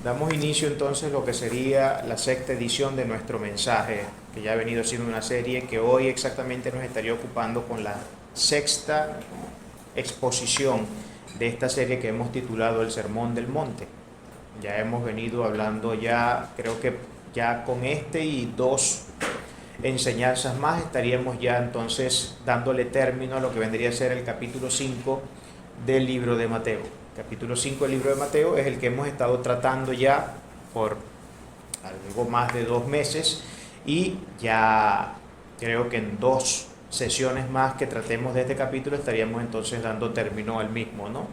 Damos inicio entonces a lo que sería la sexta edición de nuestro mensaje, que ya ha venido siendo una serie que hoy exactamente nos estaría ocupando con la sexta exposición de esta serie que hemos titulado El Sermón del Monte. Ya hemos venido hablando creo que ya con este y dos enseñanzas más estaríamos ya entonces dándole término a lo que vendría a ser el capítulo 5 del libro de Mateo. Capítulo 5 del libro de Mateo es el que hemos estado tratando ya por algo más de 2 meses y ya creo que en 2 sesiones más que tratemos de este capítulo estaríamos entonces dando término al mismo, ¿no?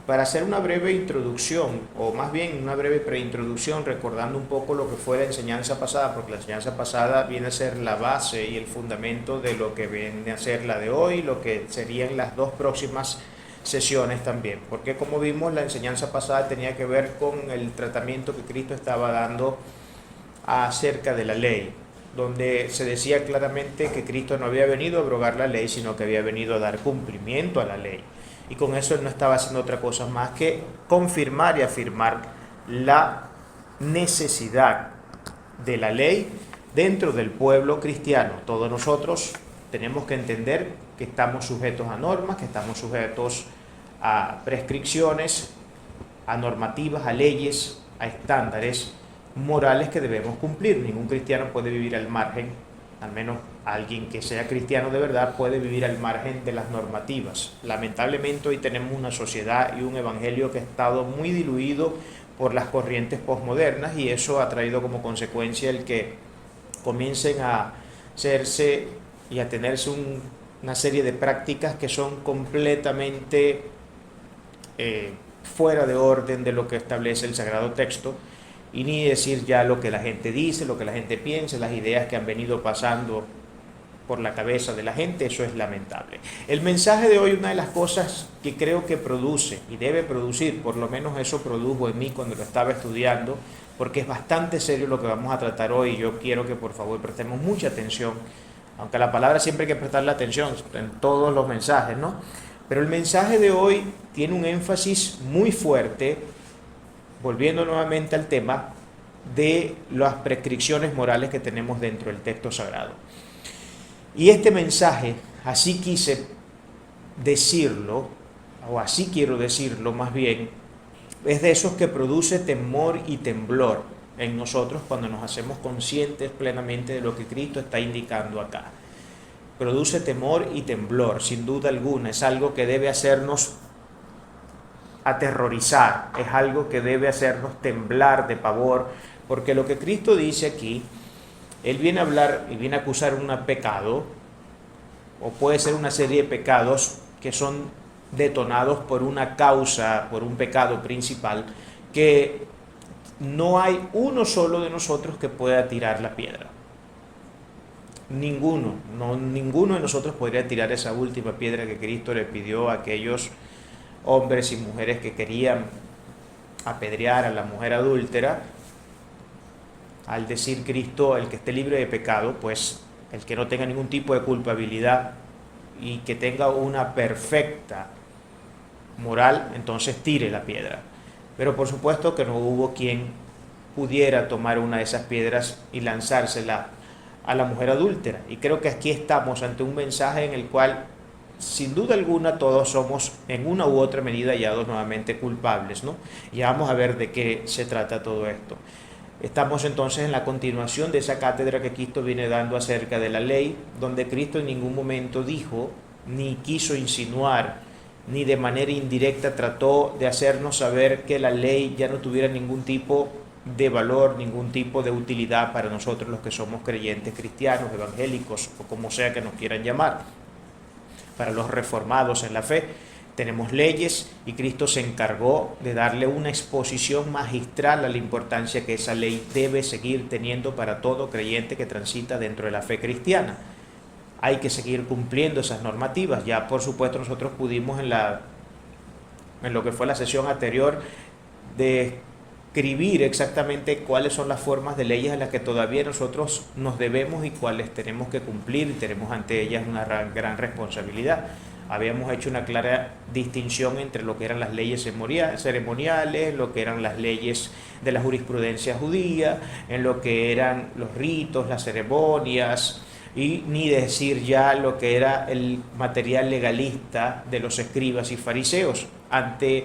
Para hacer una breve introducción, o más bien una breve preintroducción, recordando un poco lo que fue la enseñanza pasada, porque la enseñanza pasada viene a ser la base y el fundamento de lo que viene a ser la de hoy, lo que serían las 2 próximas sesiones también, porque como vimos la enseñanza pasada tenía que ver con el tratamiento que Cristo estaba dando acerca de la ley, donde se decía claramente que Cristo no había venido a abrogar la ley, sino que había venido a dar cumplimiento a la ley. Y con eso él no estaba haciendo otra cosa más que confirmar y afirmar la necesidad de la ley dentro del pueblo cristiano. Todos nosotros tenemos que entender que estamos sujetos a normas, que estamos sujetos a prescripciones, a normativas, a leyes, a estándares morales que debemos cumplir. Ningún cristiano puede vivir al margen, al menos alguien que sea cristiano de verdad puede vivir al margen de las normativas. Lamentablemente hoy tenemos una sociedad y un evangelio que ha estado muy diluido por las corrientes posmodernas y eso ha traído como consecuencia el que comiencen a hacerse y a tenerse una serie de prácticas que son completamente fuera de orden de lo que establece el Sagrado Texto, y ni decir ya lo que la gente dice, lo que la gente piensa, las ideas que han venido pasando por la cabeza de la gente. Eso es lamentable. El mensaje de hoy, una de las cosas que creo que produce y debe producir, por lo menos eso produjo en mí cuando lo estaba estudiando, porque es bastante serio lo que vamos a tratar hoy y yo quiero que por favor prestemos mucha atención, aunque a la palabra siempre hay que prestarle atención en todos los mensajes, ¿no? Pero el mensaje de hoy tiene un énfasis muy fuerte, volviendo nuevamente al tema de las prescripciones morales que tenemos dentro del texto sagrado. Y este mensaje, así quise decirlo, o así quiero decirlo más bien, es de esos que produce temor y temblor en nosotros cuando nos hacemos conscientes plenamente de lo que Cristo está indicando acá. Produce temor y temblor, sin duda alguna, es algo que debe hacernos aterrorizar, es algo que debe hacernos temblar de pavor, porque lo que Cristo dice aquí, Él viene a hablar y viene a acusar un pecado, o puede ser una serie de pecados que son detonados por una causa, por un pecado principal, que no hay uno solo de nosotros que pueda tirar la piedra. Ninguno de nosotros podría tirar esa última piedra que Cristo le pidió a aquellos hombres y mujeres que querían apedrear a la mujer adúltera. Al decir Cristo, el que esté libre de pecado, pues el que no tenga ningún tipo de culpabilidad y que tenga una perfecta moral, entonces tire la piedra. Pero por supuesto que no hubo quien pudiera tomar una de esas piedras y lanzársela a la mujer adúltera. Y creo que aquí estamos ante un mensaje en el cual sin duda alguna todos somos en una u otra medida hallados nuevamente culpables, ¿no? Ya vamos a ver de qué se trata todo esto. Estamos entonces en la continuación de esa cátedra que Cristo viene dando acerca de la ley, donde Cristo en ningún momento dijo, ni quiso insinuar, ni de manera indirecta trató de hacernos saber que la ley ya no tuviera ningún tipo de valor, ningún tipo de utilidad para nosotros los que somos creyentes cristianos, evangélicos o como sea que nos quieran llamar. Para los reformados en la fe tenemos leyes y Cristo se encargó de darle una exposición magistral a la importancia que esa ley debe seguir teniendo para todo creyente que transita dentro de la fe cristiana. Hay que seguir cumpliendo esas normativas. Ya por supuesto nosotros pudimos en lo que fue la sesión anterior describir exactamente cuáles son las formas de leyes en las que todavía nosotros nos debemos y cuáles tenemos que cumplir y tenemos ante ellas una gran responsabilidad. Habíamos hecho una clara distinción entre lo que eran las leyes ceremoniales, lo que eran las leyes de la jurisprudencia judía, en lo que eran los ritos, las ceremonias, y ni decir ya lo que era el material legalista de los escribas y fariseos, ante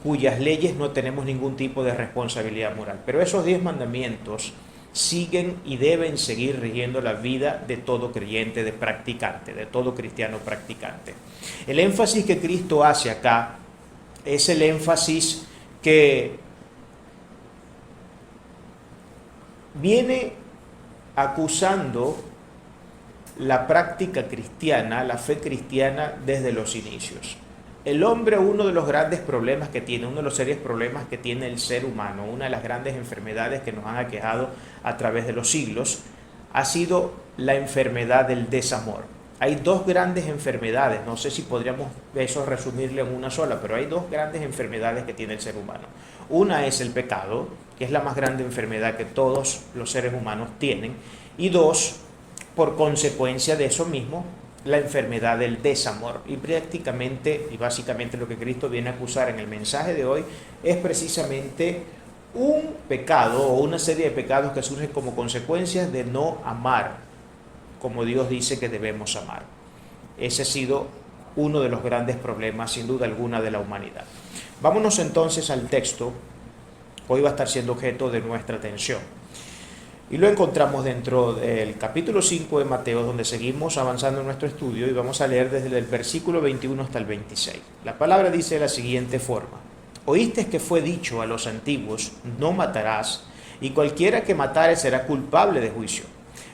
cuyas leyes no tenemos ningún tipo de responsabilidad moral. Pero esos 10 mandamientos siguen y deben seguir rigiendo la vida de todo creyente, de practicante, de todo cristiano practicante. El énfasis que Cristo hace acá es el énfasis que viene acusando la práctica cristiana, la fe cristiana desde los inicios. El hombre, uno de los grandes problemas que tiene, uno de los serios problemas que tiene el ser humano, una de las grandes enfermedades que nos han aquejado a través de los siglos, ha sido la enfermedad del desamor. Hay 2 grandes enfermedades, no sé si podríamos eso resumirle en una sola, pero hay 2 grandes enfermedades que tiene el ser humano. Una es el pecado, que es la más grande enfermedad que todos los seres humanos tienen, y 2, por consecuencia de eso mismo, la enfermedad del desamor. Y prácticamente y básicamente lo que Cristo viene a acusar en el mensaje de hoy es precisamente un pecado o una serie de pecados que surgen como consecuencias de no amar como Dios dice que debemos amar. Ese ha sido uno de los grandes problemas, sin duda alguna, de la humanidad. Vámonos entonces al texto. Hoy va a estar siendo objeto de nuestra atención. Y lo encontramos dentro del capítulo 5 de Mateo, donde seguimos avanzando en nuestro estudio y vamos a leer desde el versículo 21 hasta el 26. La palabra dice de la siguiente forma: Oíste que fue dicho a los antiguos, no matarás, y cualquiera que matare será culpable de juicio.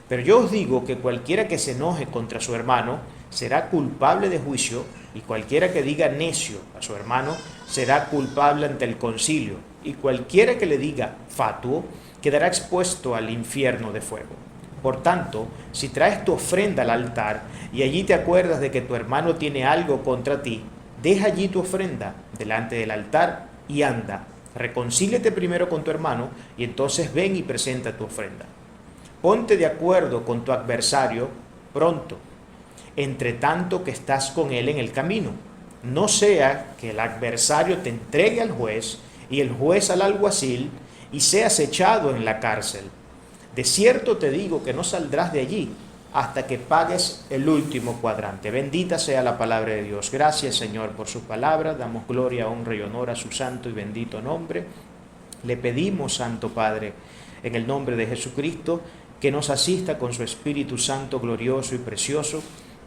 Pero yo os digo que cualquiera que se enoje contra su hermano será culpable de juicio, y cualquiera que diga necio a su hermano será culpable ante el concilio, y cualquiera que le diga fatuo quedará expuesto al infierno de fuego. Por tanto, si traes tu ofrenda al altar y allí te acuerdas de que tu hermano tiene algo contra ti, deja allí tu ofrenda delante del altar y anda, reconcíliate primero con tu hermano y entonces ven y presenta tu ofrenda. Ponte de acuerdo con tu adversario pronto, entre tanto que estás con él en el camino. No sea que el adversario te entregue al juez y el juez al alguacil y seas echado en la cárcel. De cierto te digo que no saldrás de allí hasta que pagues el último cuadrante. Bendita sea la palabra de Dios. Gracias, Señor, por su palabra. Damos gloria, honra y honor a su santo y bendito nombre. Le pedimos, Santo Padre, en el nombre de Jesucristo, que nos asista con su Espíritu Santo glorioso y precioso,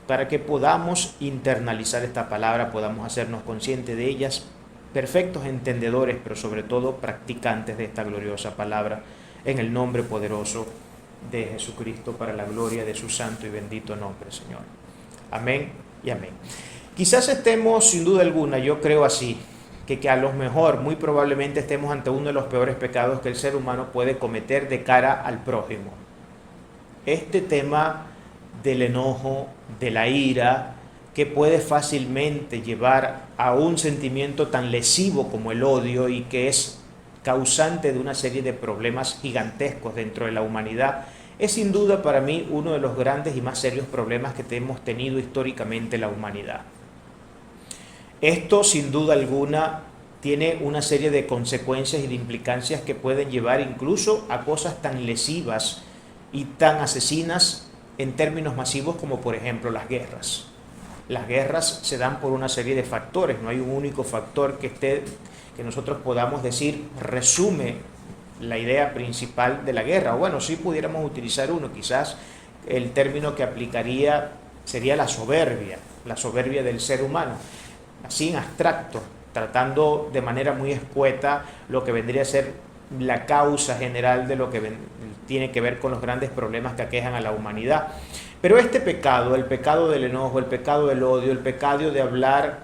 para que podamos internalizar esta palabra, podamos hacernos conscientes de ellas, perfectos entendedores, pero sobre todo practicantes de esta gloriosa palabra, en el nombre poderoso de Jesucristo, para la gloria de su santo y bendito nombre, Señor. Amén y amén. Quizás estemos, sin duda alguna, yo creo así, que a lo mejor, muy probablemente estemos ante uno de los peores pecados que el ser humano puede cometer de cara al prójimo. Este tema del enojo, de la ira, que puede fácilmente llevar a un sentimiento tan lesivo como el odio y que es causante de una serie de problemas gigantescos dentro de la humanidad, es sin duda para mí uno de los grandes y más serios problemas que hemos tenido históricamente la humanidad. Esto, sin duda alguna, tiene una serie de consecuencias y de implicancias que pueden llevar incluso a cosas tan lesivas y tan asesinas en términos masivos como, por ejemplo, las guerras. Las guerras se dan por una serie de factores, no hay un único factor que nosotros podamos decir resume la idea principal de la guerra. O bueno, sí pudiéramos utilizar uno, quizás el término que aplicaría sería la soberbia del ser humano, así en abstracto, tratando de manera muy escueta lo que vendría a ser la causa general de lo que tiene que ver con los grandes problemas que aquejan a la humanidad. Pero este pecado, el pecado del enojo, el pecado del odio, el pecado de hablar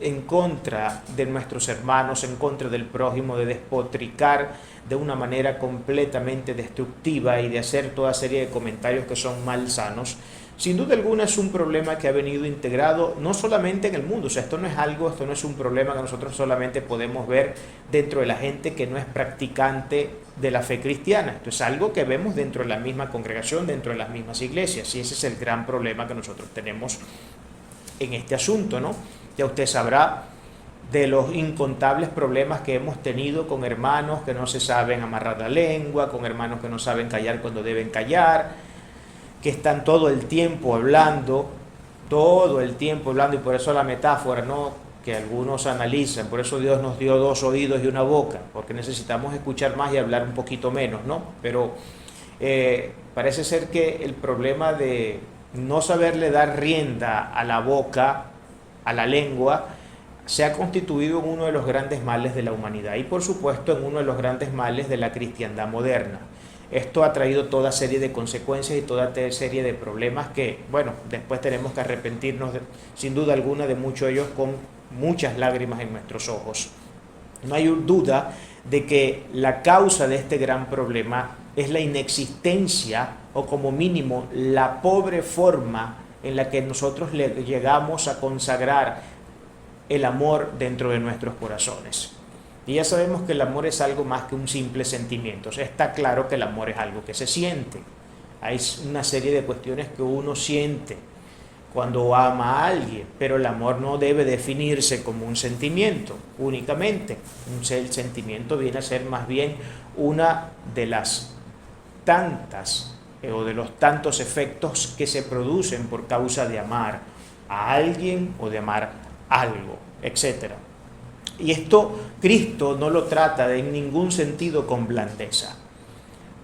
en contra de nuestros hermanos, en contra del prójimo, de despotricar de una manera completamente destructiva y de hacer toda serie de comentarios que son malsanos, sin duda alguna es un problema que ha venido integrado no solamente en el mundo. O sea, esto no es un problema que nosotros solamente podemos ver dentro de la gente que no es practicante de la fe cristiana. Esto es algo que vemos dentro de la misma congregación, dentro de las mismas iglesias, y ese es el gran problema que nosotros tenemos en este asunto, ¿no? Ya usted sabrá de los incontables problemas que hemos tenido con hermanos que no se saben amarrar la lengua, con hermanos que no saben callar cuando deben callar, que están todo el tiempo hablando, y por eso la metáfora, ¿no?, que algunos analizan, por eso Dios nos dio 2 oídos y 1 boca, porque necesitamos escuchar más y hablar un poquito menos, ¿no? Pero parece ser que el problema de no saberle dar rienda a la boca, a la lengua, se ha constituido en uno de los grandes males de la humanidad y por supuesto en uno de los grandes males de la cristiandad moderna. Esto ha traído toda serie de consecuencias y toda serie de problemas que, bueno, después tenemos que arrepentirnos sin duda alguna de muchos de ellos con muchas lágrimas en nuestros ojos. No hay duda de que la causa de este gran problema es la inexistencia o como mínimo la pobre forma en la que nosotros llegamos a consagrar el amor dentro de nuestros corazones. Y ya sabemos que el amor es algo más que un simple sentimiento. O sea, está claro que el amor es algo que se siente. Hay una serie de cuestiones que uno siente cuando ama a alguien, pero el amor no debe definirse como un sentimiento únicamente. El sentimiento viene a ser más bien una de las tantas o de los tantos efectos que se producen por causa de amar a alguien o de amar algo, etc. Y esto Cristo no lo trata en ningún sentido con blandeza.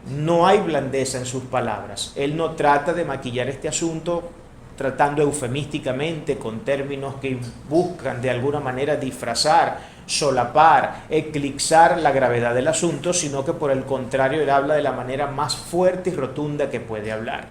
No hay blandeza en sus palabras. Él no trata de maquillar este asunto tratando eufemísticamente con términos que buscan de alguna manera disfrazar, solapar, eclipsar la gravedad del asunto, sino que por el contrario él habla de la manera más fuerte y rotunda que puede hablar.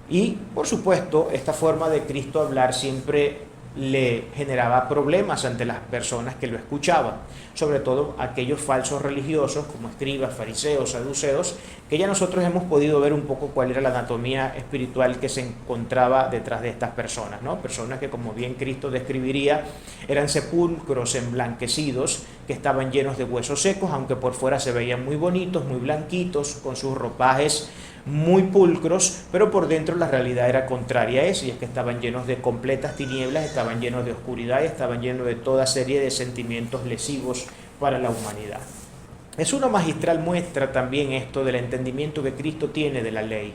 Y por supuesto esta forma de Cristo hablar siempre le generaba problemas ante las personas que lo escuchaban, sobre todo aquellos falsos religiosos como escribas, fariseos, saduceos, que ya nosotros hemos podido ver un poco cuál era la anatomía espiritual que se encontraba detrás de estas personas, ¿no? Personas que, como bien Cristo describiría, eran sepulcros emblanquecidos, que estaban llenos de huesos secos, aunque por fuera se veían muy bonitos, muy blanquitos, con sus ropajes muy pulcros, pero por dentro la realidad era contraria a eso, y es que estaban llenos de completas tinieblas, estaban llenos de oscuridad y estaban llenos de toda serie de sentimientos lesivos para la humanidad. Es una magistral muestra también esto del entendimiento que Cristo tiene de la ley.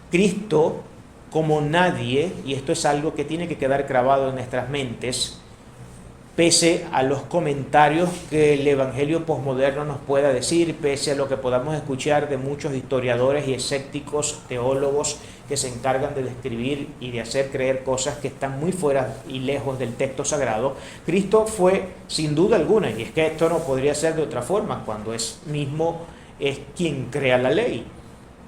Cristo, como nadie, y esto es algo que tiene que quedar grabado en nuestras mentes, pese a los comentarios que el evangelio posmoderno nos pueda decir, pese a lo que podamos escuchar de muchos historiadores y escépticos teólogos que se encargan de describir y de hacer creer cosas que están muy fuera y lejos del texto sagrado, Cristo fue sin duda alguna, y es que esto no podría ser de otra forma, cuando es quien crea la ley,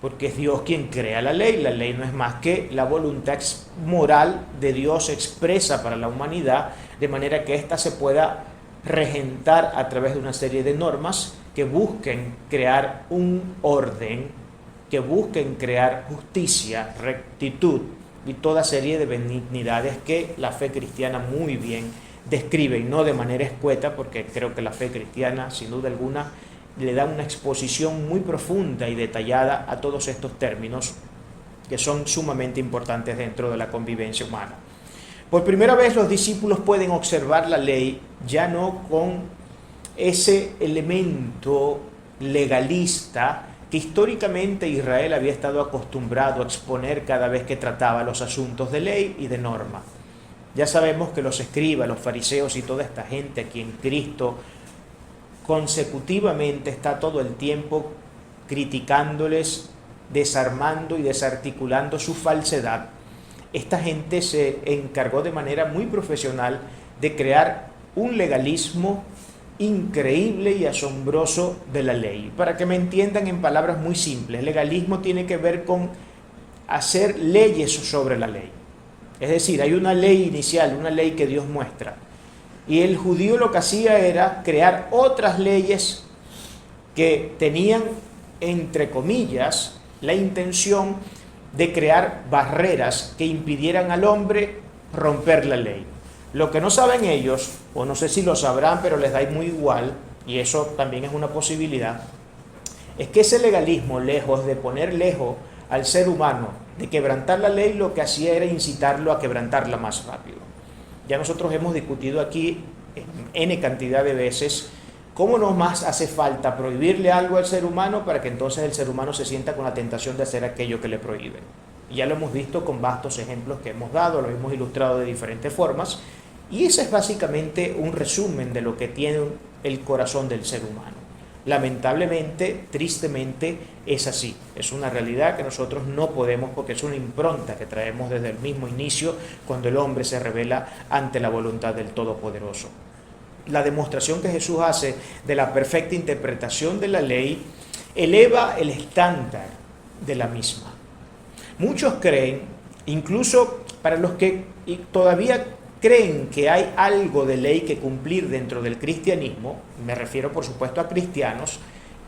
porque es Dios quien crea la ley no es más que la voluntad moral de Dios expresa para la humanidad, de manera que ésta se pueda regentar a través de una serie de normas que busquen crear un orden, que busquen crear justicia, rectitud y toda serie de benignidades que la fe cristiana muy bien describe, y no de manera escueta, porque creo que la fe cristiana, sin duda alguna, le da una exposición muy profunda y detallada a todos estos términos que son sumamente importantes dentro de la convivencia humana. Por primera vez los discípulos pueden observar la ley ya no con ese elemento legalista que históricamente Israel había estado acostumbrado a exponer cada vez que trataba los asuntos de ley y de norma. Ya sabemos que los escribas, los fariseos y toda esta gente a quien Cristo consecutivamente está todo el tiempo criticándoles, desarmando y desarticulando su falsedad. Esta gente se encargó de manera muy profesional de crear un legalismo increíble y asombroso de la ley. Para que me entiendan en palabras muy simples, el legalismo tiene que ver con hacer leyes sobre la ley. Es decir, hay una ley inicial, una ley que Dios muestra. Y el judío lo que hacía era crear otras leyes que tenían, entre comillas, la intención de crear barreras que impidieran al hombre romper la ley. Lo que no saben ellos, o no sé si lo sabrán, pero les da muy igual, y eso también es una posibilidad, es que ese legalismo, lejos de poner lejos al ser humano de quebrantar la ley, lo que hacía era incitarlo a quebrantarla más rápido. Ya nosotros hemos discutido aquí N cantidad de veces cómo no más hace falta prohibirle algo al ser humano para que entonces el ser humano se sienta con la tentación de hacer aquello que le prohíben. Y ya lo hemos visto con vastos ejemplos que hemos dado, lo hemos ilustrado de diferentes formas, y ese es básicamente un resumen de lo que tiene el corazón del ser humano. Lamentablemente, tristemente, es así. Es una realidad que nosotros no podemos, porque es una impronta que traemos desde el mismo inicio cuando el hombre se revela ante la voluntad del Todopoderoso. La demostración que Jesús hace de la perfecta interpretación de la ley eleva el estándar de la misma. Muchos creen, incluso para los que todavía creen que hay algo de ley que cumplir dentro del cristianismo, me refiero por supuesto a cristianos,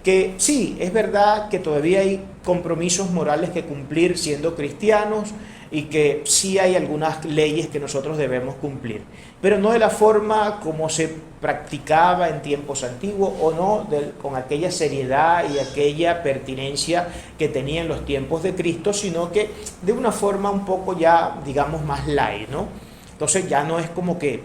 que sí, es verdad que todavía hay compromisos morales que cumplir siendo cristianos y que sí hay algunas leyes que nosotros debemos cumplir, pero no de la forma como se practicaba en tiempos antiguos o no con aquella seriedad y aquella pertinencia que tenía en los tiempos de Cristo, sino que de una forma un poco ya, digamos, más light, ¿no? Entonces ya no es como que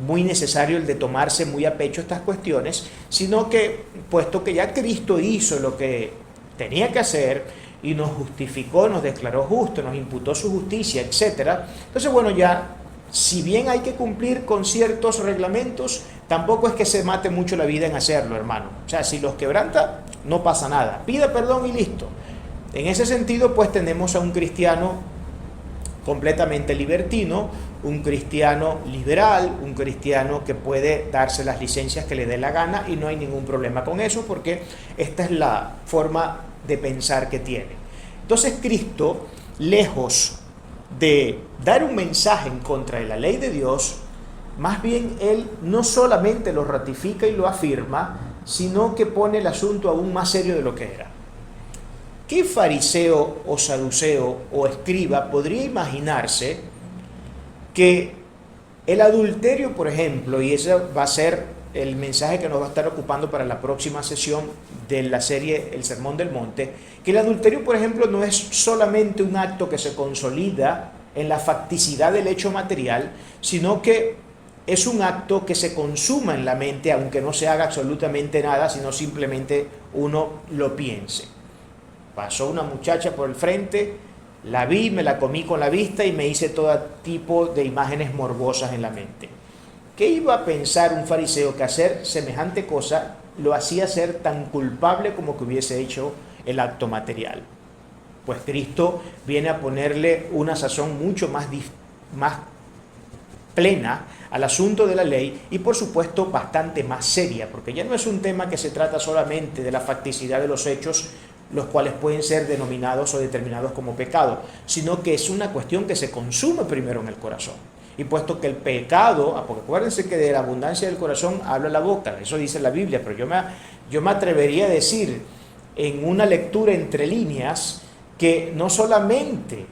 muy necesario el de tomarse muy a pecho estas cuestiones, sino que puesto que ya Cristo hizo lo que tenía que hacer y nos justificó, nos declaró justo, nos imputó su justicia, etc. Entonces, bueno, ya, si bien hay que cumplir con ciertos reglamentos, tampoco es que se mate mucho la vida en hacerlo, hermano. O sea, si los quebranta, no pasa nada. Pida perdón y listo. En ese sentido, pues tenemos a un cristiano completamente libertino, un cristiano liberal, un cristiano que puede darse las licencias que le dé la gana y no hay ningún problema con eso porque esta es la forma de pensar que tiene. Entonces Cristo, lejos de dar un mensaje en contra de la ley de Dios, más bien Él no solamente lo ratifica y lo afirma, sino que pone el asunto aún más serio de lo que era. ¿Qué fariseo o saduceo o escriba podría imaginarse que el adulterio, por ejemplo, y ese va a ser el mensaje que nos va a estar ocupando para la próxima sesión de la serie El Sermón del Monte, que el adulterio, por ejemplo, no es solamente un acto que se consolida en la facticidad del hecho material, sino que es un acto que se consuma en la mente, aunque no se haga absolutamente nada, sino simplemente uno lo piense. Pasó una muchacha por el frente, la vi, me la comí con la vista y me hice todo tipo de imágenes morbosas en la mente. ¿Qué iba a pensar un fariseo que hacer semejante cosa lo hacía ser tan culpable como que hubiese hecho el acto material? Pues Cristo viene a ponerle una sazón mucho más plena al asunto de la ley y por supuesto bastante más seria, porque ya no es un tema que se trata solamente de la facticidad de los hechos, los cuales pueden ser denominados o determinados como pecado, sino que es una cuestión que se consume primero en el corazón. Y puesto que el pecado, porque acuérdense que de la abundancia del corazón habla la boca, eso dice la Biblia, pero yo me atrevería a decir en una lectura entre líneas que no solamente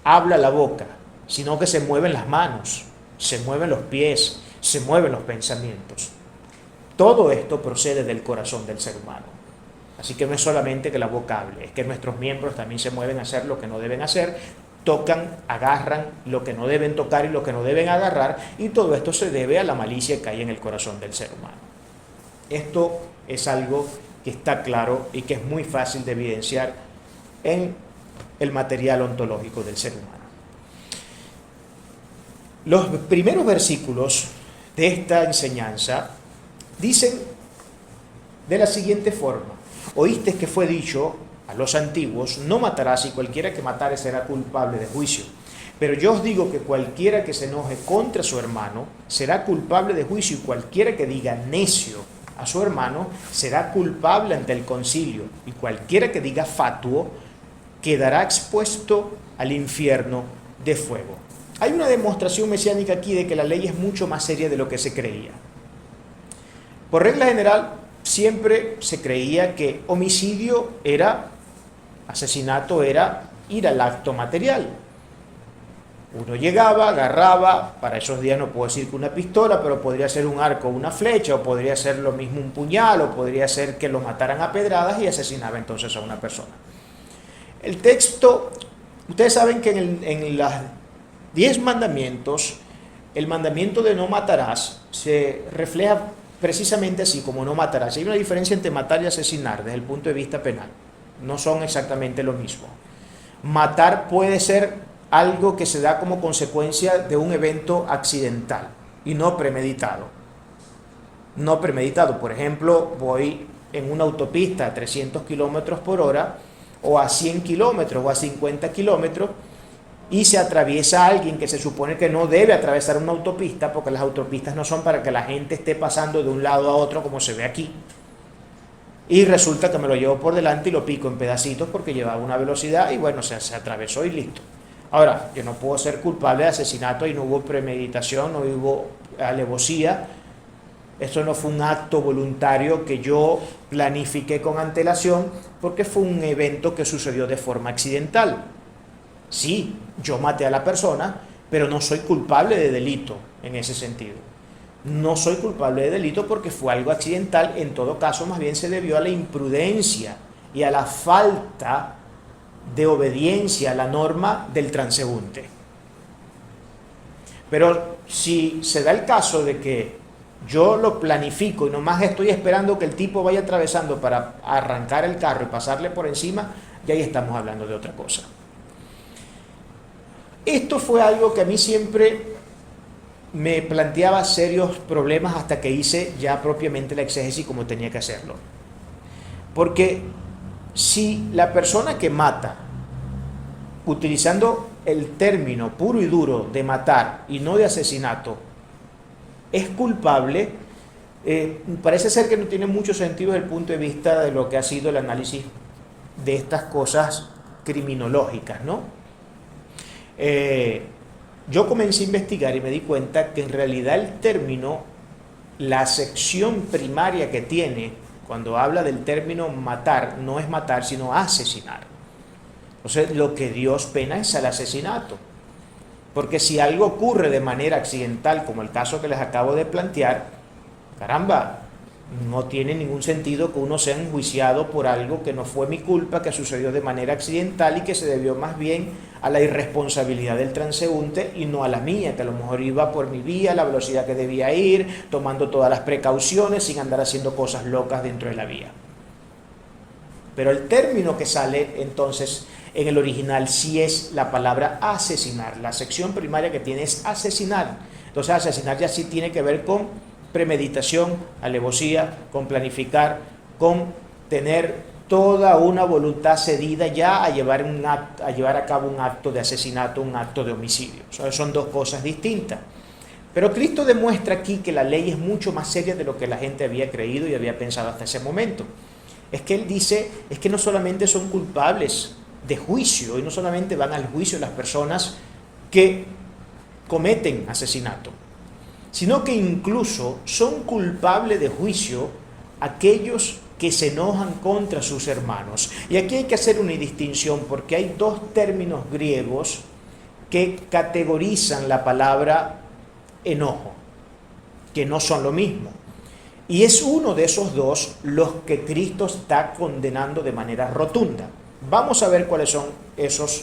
habla la boca, sino que se mueven las manos, se mueven los pies, se mueven los pensamientos. Todo esto procede del corazón del ser humano. Así que no es solamente que la boca hable, es que nuestros miembros también se mueven a hacer lo que no deben hacer, tocan, agarran lo que no deben tocar y lo que no deben agarrar, y todo esto se debe a la malicia que hay en el corazón del ser humano. Esto es algo que está claro y que es muy fácil de evidenciar en el material ontológico del ser humano. Los primeros versículos de esta enseñanza dicen de la siguiente forma: oíste que fue dicho a los antiguos, no matarás, y cualquiera que matare será culpable de juicio. Pero yo os digo que cualquiera que se enoje contra su hermano será culpable de juicio, y cualquiera que diga necio a su hermano será culpable ante el concilio, y cualquiera que diga fatuo quedará expuesto al infierno de fuego. Hay una demostración mesiánica aquí de que la ley es mucho más seria de lo que se creía. Por regla general, siempre se creía que homicidio era, asesinato era ir al acto material. Uno llegaba, agarraba, para esos días no puedo decir que una pistola, pero podría ser un arco o una flecha, o podría ser lo mismo un puñal, o podría ser que lo mataran a pedradas y asesinaba entonces a una persona. El texto Ustedes saben que en los 10 mandamientos, el mandamiento de no matarás se refleja precisamente así, como no matarás. Hay una diferencia entre matar y asesinar desde el punto de vista penal. No son exactamente lo mismo. Matar puede ser algo que se da como consecuencia de un evento accidental y no premeditado. No premeditado. Por ejemplo, voy en una autopista a 300 kilómetros por hora o a 100 kilómetros o a 50 kilómetros y se atraviesa alguien que se supone que no debe atravesar una autopista, porque las autopistas no son para que la gente esté pasando de un lado a otro como se ve aquí. Y resulta que me lo llevo por delante y lo pico en pedacitos porque llevaba una velocidad y bueno, se atravesó y listo. Ahora, yo no puedo ser culpable de asesinato y no hubo premeditación, no hubo alevosía. Esto no fue un acto voluntario que yo planifiqué con antelación porque fue un evento que sucedió de forma accidental. Sí, yo maté a la persona, pero no soy culpable de delito en ese sentido. No soy culpable de delito porque fue algo accidental. En todo caso, más bien se debió a la imprudencia y a la falta de obediencia a la norma del transeúnte. Pero si se da el caso de que yo lo planifico y nomás estoy esperando que el tipo vaya atravesando para arrancar el carro y pasarle por encima, ya ahí estamos hablando de otra cosa. Esto fue algo que a mí siempre me planteaba serios problemas hasta que hice ya propiamente la exégesis como tenía que hacerlo. Porque si la persona que mata, utilizando el término puro y duro de matar y no de asesinato, es culpable, parece ser que no tiene mucho sentido desde el punto de vista de lo que ha sido el análisis de estas cosas criminológicas, ¿no? Yo comencé a investigar y me di cuenta que en realidad el término, la sección primaria que tiene cuando habla del término matar, no es matar, sino asesinar. Entonces, lo que Dios pena es el asesinato. Porque si algo ocurre de manera accidental, como el caso que les acabo de plantear, caramba, no tiene ningún sentido que uno sea enjuiciado por algo que no fue mi culpa, que sucedió de manera accidental y que se debió más bien a la irresponsabilidad del transeúnte y no a la mía, que a lo mejor iba por mi vía, la velocidad que debía ir, tomando todas las precauciones, sin andar haciendo cosas locas dentro de la vía. Pero el término que sale entonces en el original sí es la palabra asesinar. La sección primaria que tiene es asesinar. Entonces asesinar ya sí tiene que ver con premeditación, alevosía, con planificar, con tener toda una voluntad cedida ya a llevar a cabo un acto de asesinato, un acto de homicidio. Son dos cosas distintas. Pero Cristo demuestra aquí que la ley es mucho más seria de lo que la gente había creído y había pensado hasta ese momento. Es que Él dice, es que no solamente son culpables de juicio, y no solamente van al juicio las personas que cometen asesinato, sino que incluso son culpables de juicio aquellos que se enojan contra sus hermanos. Y aquí hay que hacer una distinción porque hay dos términos griegos que categorizan la palabra enojo, que no son lo mismo. Y es uno de esos dos los que Cristo está condenando de manera rotunda. Vamos a ver cuáles son esos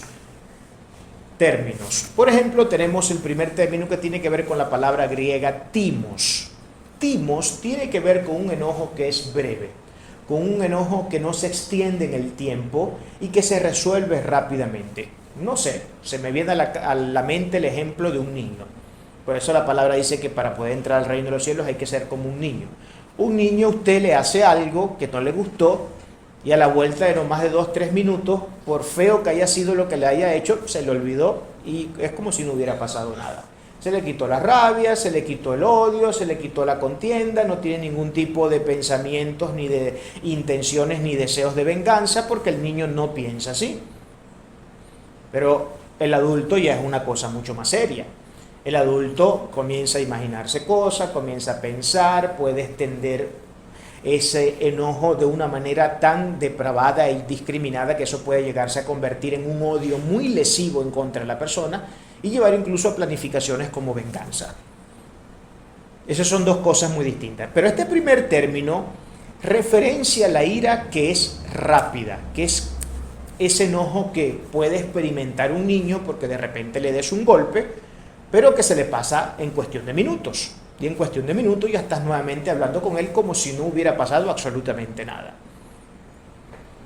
términos. Por ejemplo, tenemos el primer término que tiene que ver con la palabra griega timos. Timos tiene que ver con un enojo que es breve, con un enojo que no se extiende en el tiempo y que se resuelve rápidamente. No sé, se me viene a la mente el ejemplo de un niño. Por eso la palabra dice que para poder entrar al reino de los cielos hay que ser como un niño. Un niño, usted le hace algo que no le gustó y a la vuelta de no más de 2-3 minutos, por feo que haya sido lo que le haya hecho, se le olvidó y es como si no hubiera pasado nada. Se le quitó la rabia, se le quitó el odio, se le quitó la contienda, no tiene ningún tipo de pensamientos, ni de intenciones, ni deseos de venganza, porque el niño no piensa así. Pero el adulto ya es una cosa mucho más seria. El adulto comienza a imaginarse cosas, comienza a pensar, puede extender ese enojo de una manera tan depravada y discriminada que eso puede llegarse a convertir en un odio muy lesivo en contra de la persona y llevar incluso a planificaciones como venganza. Esas son dos cosas muy distintas. Pero este primer término referencia a la ira que es rápida, que es ese enojo que puede experimentar un niño porque de repente le des un golpe, pero que se le pasa en cuestión de minutos. Y en cuestión de minutos ya estás nuevamente hablando con él como si no hubiera pasado absolutamente nada.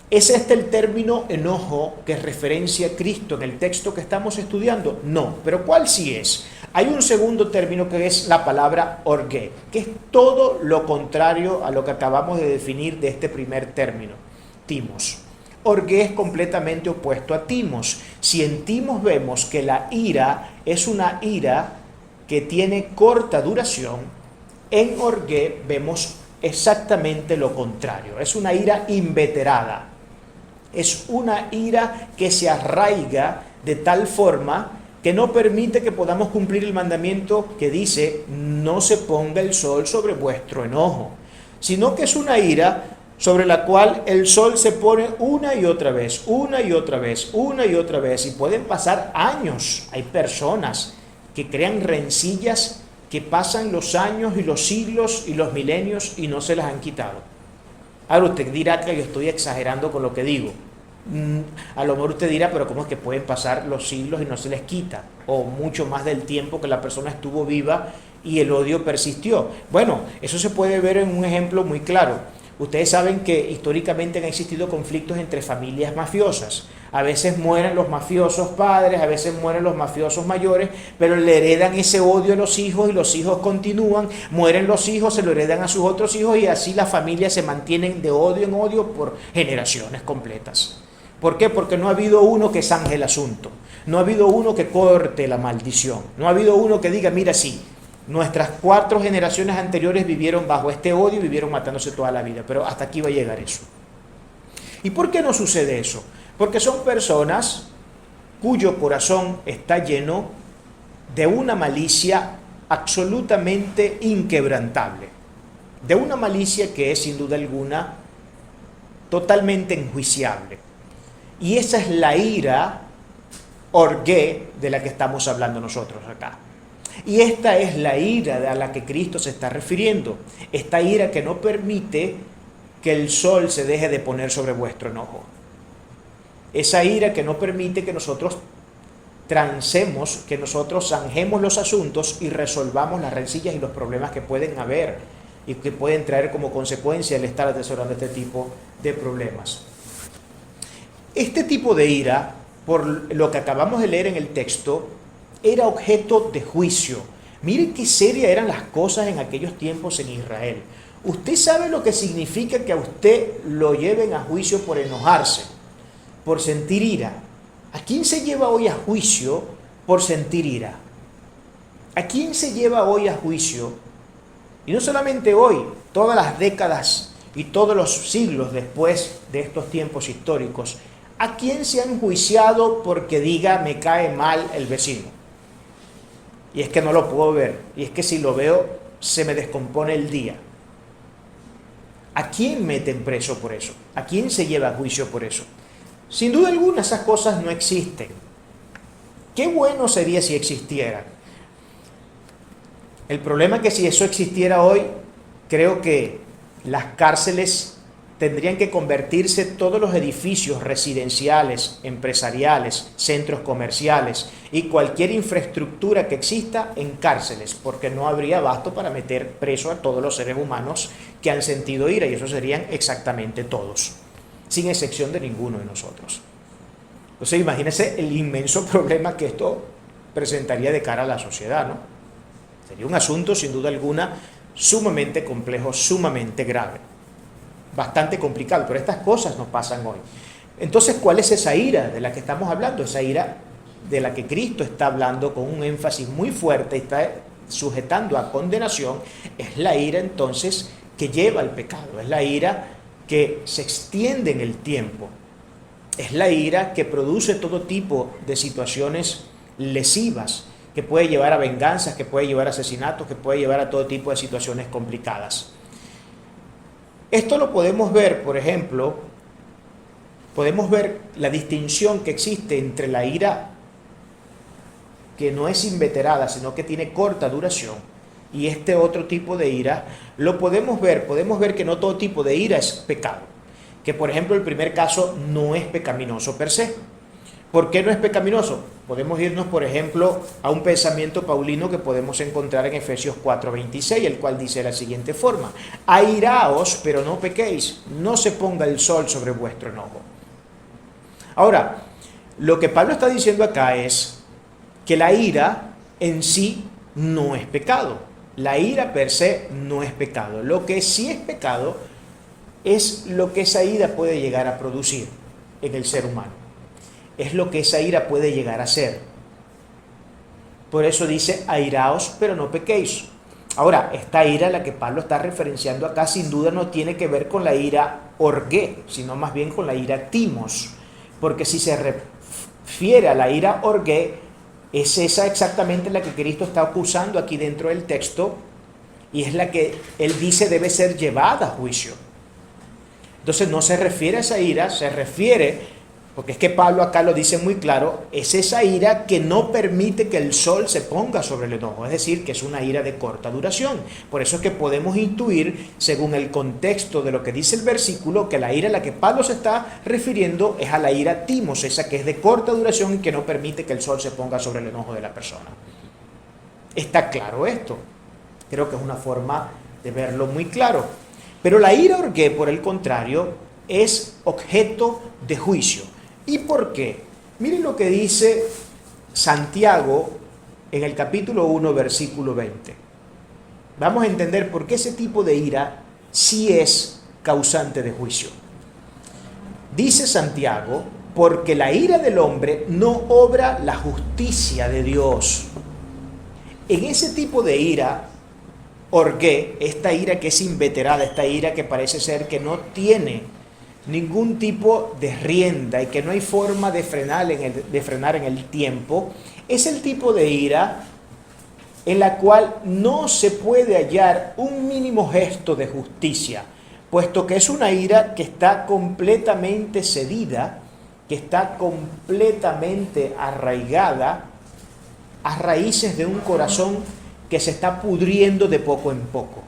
¿Es este el término enojo que referencia Cristo en el texto que estamos estudiando? No, pero ¿cuál sí es? Hay un segundo término que es la palabra orgué, que es todo lo contrario a lo que acabamos de definir de este primer término, timos. Orgué es completamente opuesto a timos. Si en timos vemos que la ira es una ira que tiene corta duración, en orgué vemos exactamente lo contrario. Es una ira inveterada. Es una ira que se arraiga de tal forma que no permite que podamos cumplir el mandamiento que dice: no se ponga el sol sobre vuestro enojo, sino que es una ira sobre la cual el sol se pone una y otra vez, una y otra vez, una y otra vez, y pueden pasar años. Hay personas que crean rencillas que pasan los años y los siglos y los milenios y no se las han quitado. Ahora usted dirá que yo estoy exagerando con lo que digo. A lo mejor usted dirá, pero ¿cómo es que pueden pasar los siglos y no se les quita? O mucho más del tiempo que la persona estuvo viva y el odio persistió. Bueno, eso se puede ver en un ejemplo muy claro. Ustedes saben que históricamente han existido conflictos entre familias mafiosas. A veces mueren los mafiosos padres, a veces mueren los mafiosos mayores, pero le heredan ese odio a los hijos y los hijos continúan. Mueren los hijos, se lo heredan a sus otros hijos y así las familias se mantienen de odio en odio por generaciones completas. ¿Por qué? Porque no ha habido uno que zanje el asunto. No ha habido uno que corte la maldición. No ha habido uno que diga: mira, sí, nuestras 4 generaciones anteriores vivieron bajo este odio y vivieron matándose toda la vida, pero hasta aquí va a llegar eso. ¿Y por qué no sucede eso? Porque son personas cuyo corazón está lleno de una malicia absolutamente inquebrantable, de una malicia que es sin duda alguna totalmente enjuiciable. Y esa es la ira orgué de la que estamos hablando nosotros acá. Y esta es la ira a la que Cristo se está refiriendo. Esta ira que no permite que el sol se deje de poner sobre vuestro enojo. Esa ira que no permite que nosotros transemos, que nosotros zanjemos los asuntos y resolvamos las rencillas y los problemas que pueden haber y que pueden traer como consecuencia el estar atesorando este tipo de problemas. Este tipo de ira, por lo que acabamos de leer en el texto, era objeto de juicio. Miren qué serias eran las cosas en aquellos tiempos en Israel. Usted sabe lo que significa que a usted lo lleven a juicio por enojarse, por sentir ira. ¿A quién se lleva hoy a juicio por sentir ira? ¿A quién se lleva hoy a juicio? Y no solamente hoy, todas las décadas y todos los siglos después de estos tiempos históricos, ¿a quién se ha enjuiciado porque diga: me cae mal el vecino? Y es que no lo puedo ver, y es que si lo veo se me descompone el día. ¿A quién meten preso por eso? ¿A quién se lleva a juicio por eso? Sin duda alguna esas cosas no existen. Qué bueno sería si existieran. El problema es que si eso existiera hoy, creo que las cárceles tendrían que convertirse todos los edificios residenciales, empresariales, centros comerciales y cualquier infraestructura que exista en cárceles, porque no habría abasto para meter preso a todos los seres humanos que han sentido ira, y eso serían exactamente todos, sin excepción de ninguno de nosotros. Entonces imagínense el inmenso problema que esto presentaría de cara a la sociedad, ¿no? Sería un asunto sin duda alguna sumamente complejo, sumamente grave. Bastante complicado, pero estas cosas nos pasan hoy. Entonces, ¿cuál es esa ira de la que estamos hablando? Esa ira de la que Cristo está hablando con un énfasis muy fuerte y está sujetando a condenación, es la ira entonces que lleva al pecado, es la ira que se extiende en el tiempo, es la ira que produce todo tipo de situaciones lesivas, que puede llevar a venganzas, que puede llevar a asesinatos, que puede llevar a todo tipo de situaciones complicadas. Esto lo podemos ver, por ejemplo, podemos ver la distinción que existe entre la ira que no es inveterada, sino que tiene corta duración, y este otro tipo de ira. Lo podemos ver que no todo tipo de ira es pecado, que por ejemplo el primer caso no es pecaminoso per se. ¿Por qué no es pecaminoso? Podemos irnos, por ejemplo, a un pensamiento paulino que podemos encontrar en Efesios 4:26, el cual dice de la siguiente forma: airaos, pero no pequéis, no se ponga el sol sobre vuestro enojo. Ahora, lo que Pablo está diciendo acá es que la ira en sí no es pecado. La ira per se no es pecado. Lo que sí es pecado es lo que esa ira puede llegar a producir en el ser humano. Es lo que esa ira puede llegar a ser. Por eso dice, airaos, pero no pequéis. Ahora, esta ira a la que Pablo está referenciando acá, sin duda no tiene que ver con la ira orgué, sino más bien con la ira timos. Porque si se refiere a la ira orgué, es esa exactamente la que Cristo está acusando aquí dentro del texto, y es la que él dice debe ser llevada a juicio. Entonces no se refiere a esa ira, se refiere, porque es que Pablo acá lo dice muy claro, es esa ira que no permite que el sol se ponga sobre el enojo, es decir, que es una ira de corta duración. Por eso es que podemos intuir, según el contexto de lo que dice el versículo, que la ira a la que Pablo se está refiriendo es a la ira timos, esa que es de corta duración y que no permite que el sol se ponga sobre el enojo de la persona. ¿Está claro esto? Creo que es una forma de verlo muy claro. Pero la ira orgué, por el contrario, es objeto de juicio. ¿Y por qué? Miren lo que dice Santiago en el capítulo 1, versículo 20. Vamos a entender por qué ese tipo de ira sí es causante de juicio. Dice Santiago, porque la ira del hombre no obra la justicia de Dios. En ese tipo de ira orgué, esta ira que es inveterada, esta ira que parece ser que no tiene ningún tipo de rienda y que no hay forma de frenar en el tiempo, es el tipo de ira en la cual no se puede hallar un mínimo gesto de justicia, puesto que es una ira que está completamente cedida, que está completamente arraigada a raíces de un corazón que se está pudriendo de poco en poco.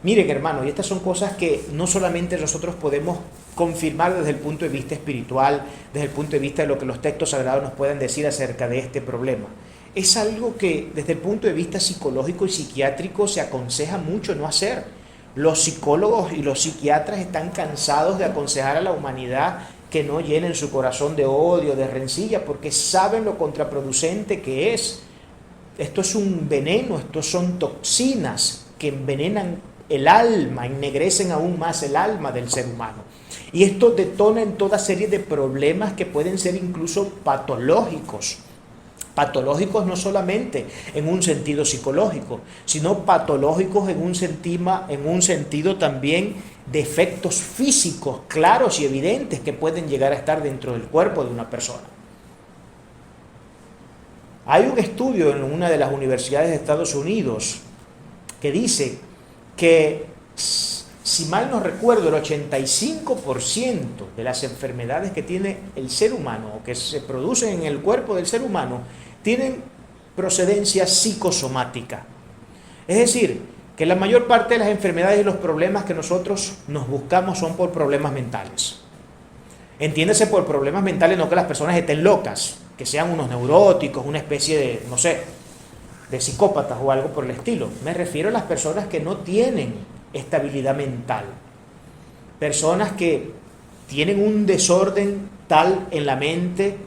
Miren, hermanos, y estas son cosas que no solamente nosotros podemos confirmar desde el punto de vista espiritual, desde el punto de vista de lo que los textos sagrados nos pueden decir acerca de este problema. Es algo que desde el punto de vista psicológico y psiquiátrico se aconseja mucho no hacer. Los psicólogos y los psiquiatras están cansados de aconsejar a la humanidad que no llenen su corazón de odio, de rencilla, porque saben lo contraproducente que es. Esto es un veneno, estos son toxinas que envenenan el alma, ennegrecen aún más el alma del ser humano. Y esto detona en toda serie de problemas que pueden ser incluso patológicos. Patológicos no solamente en un sentido psicológico, sino patológicos en un sentido también de efectos físicos claros y evidentes que pueden llegar a estar dentro del cuerpo de una persona. Hay un estudio en una de las universidades de Estados Unidos que dice que, si mal no recuerdo, el 85% de las enfermedades que tiene el ser humano o que se producen en el cuerpo del ser humano tienen procedencia psicosomática. Es decir, que la mayor parte de las enfermedades y los problemas que nosotros nos buscamos son por problemas mentales. Entiéndase por problemas mentales no que las personas estén locas, que sean unos neuróticos, una especie de, no sé, de psicópatas o algo por el estilo. Me refiero a las personas que no tienen estabilidad mental. Personas que tienen un desorden tal en la mente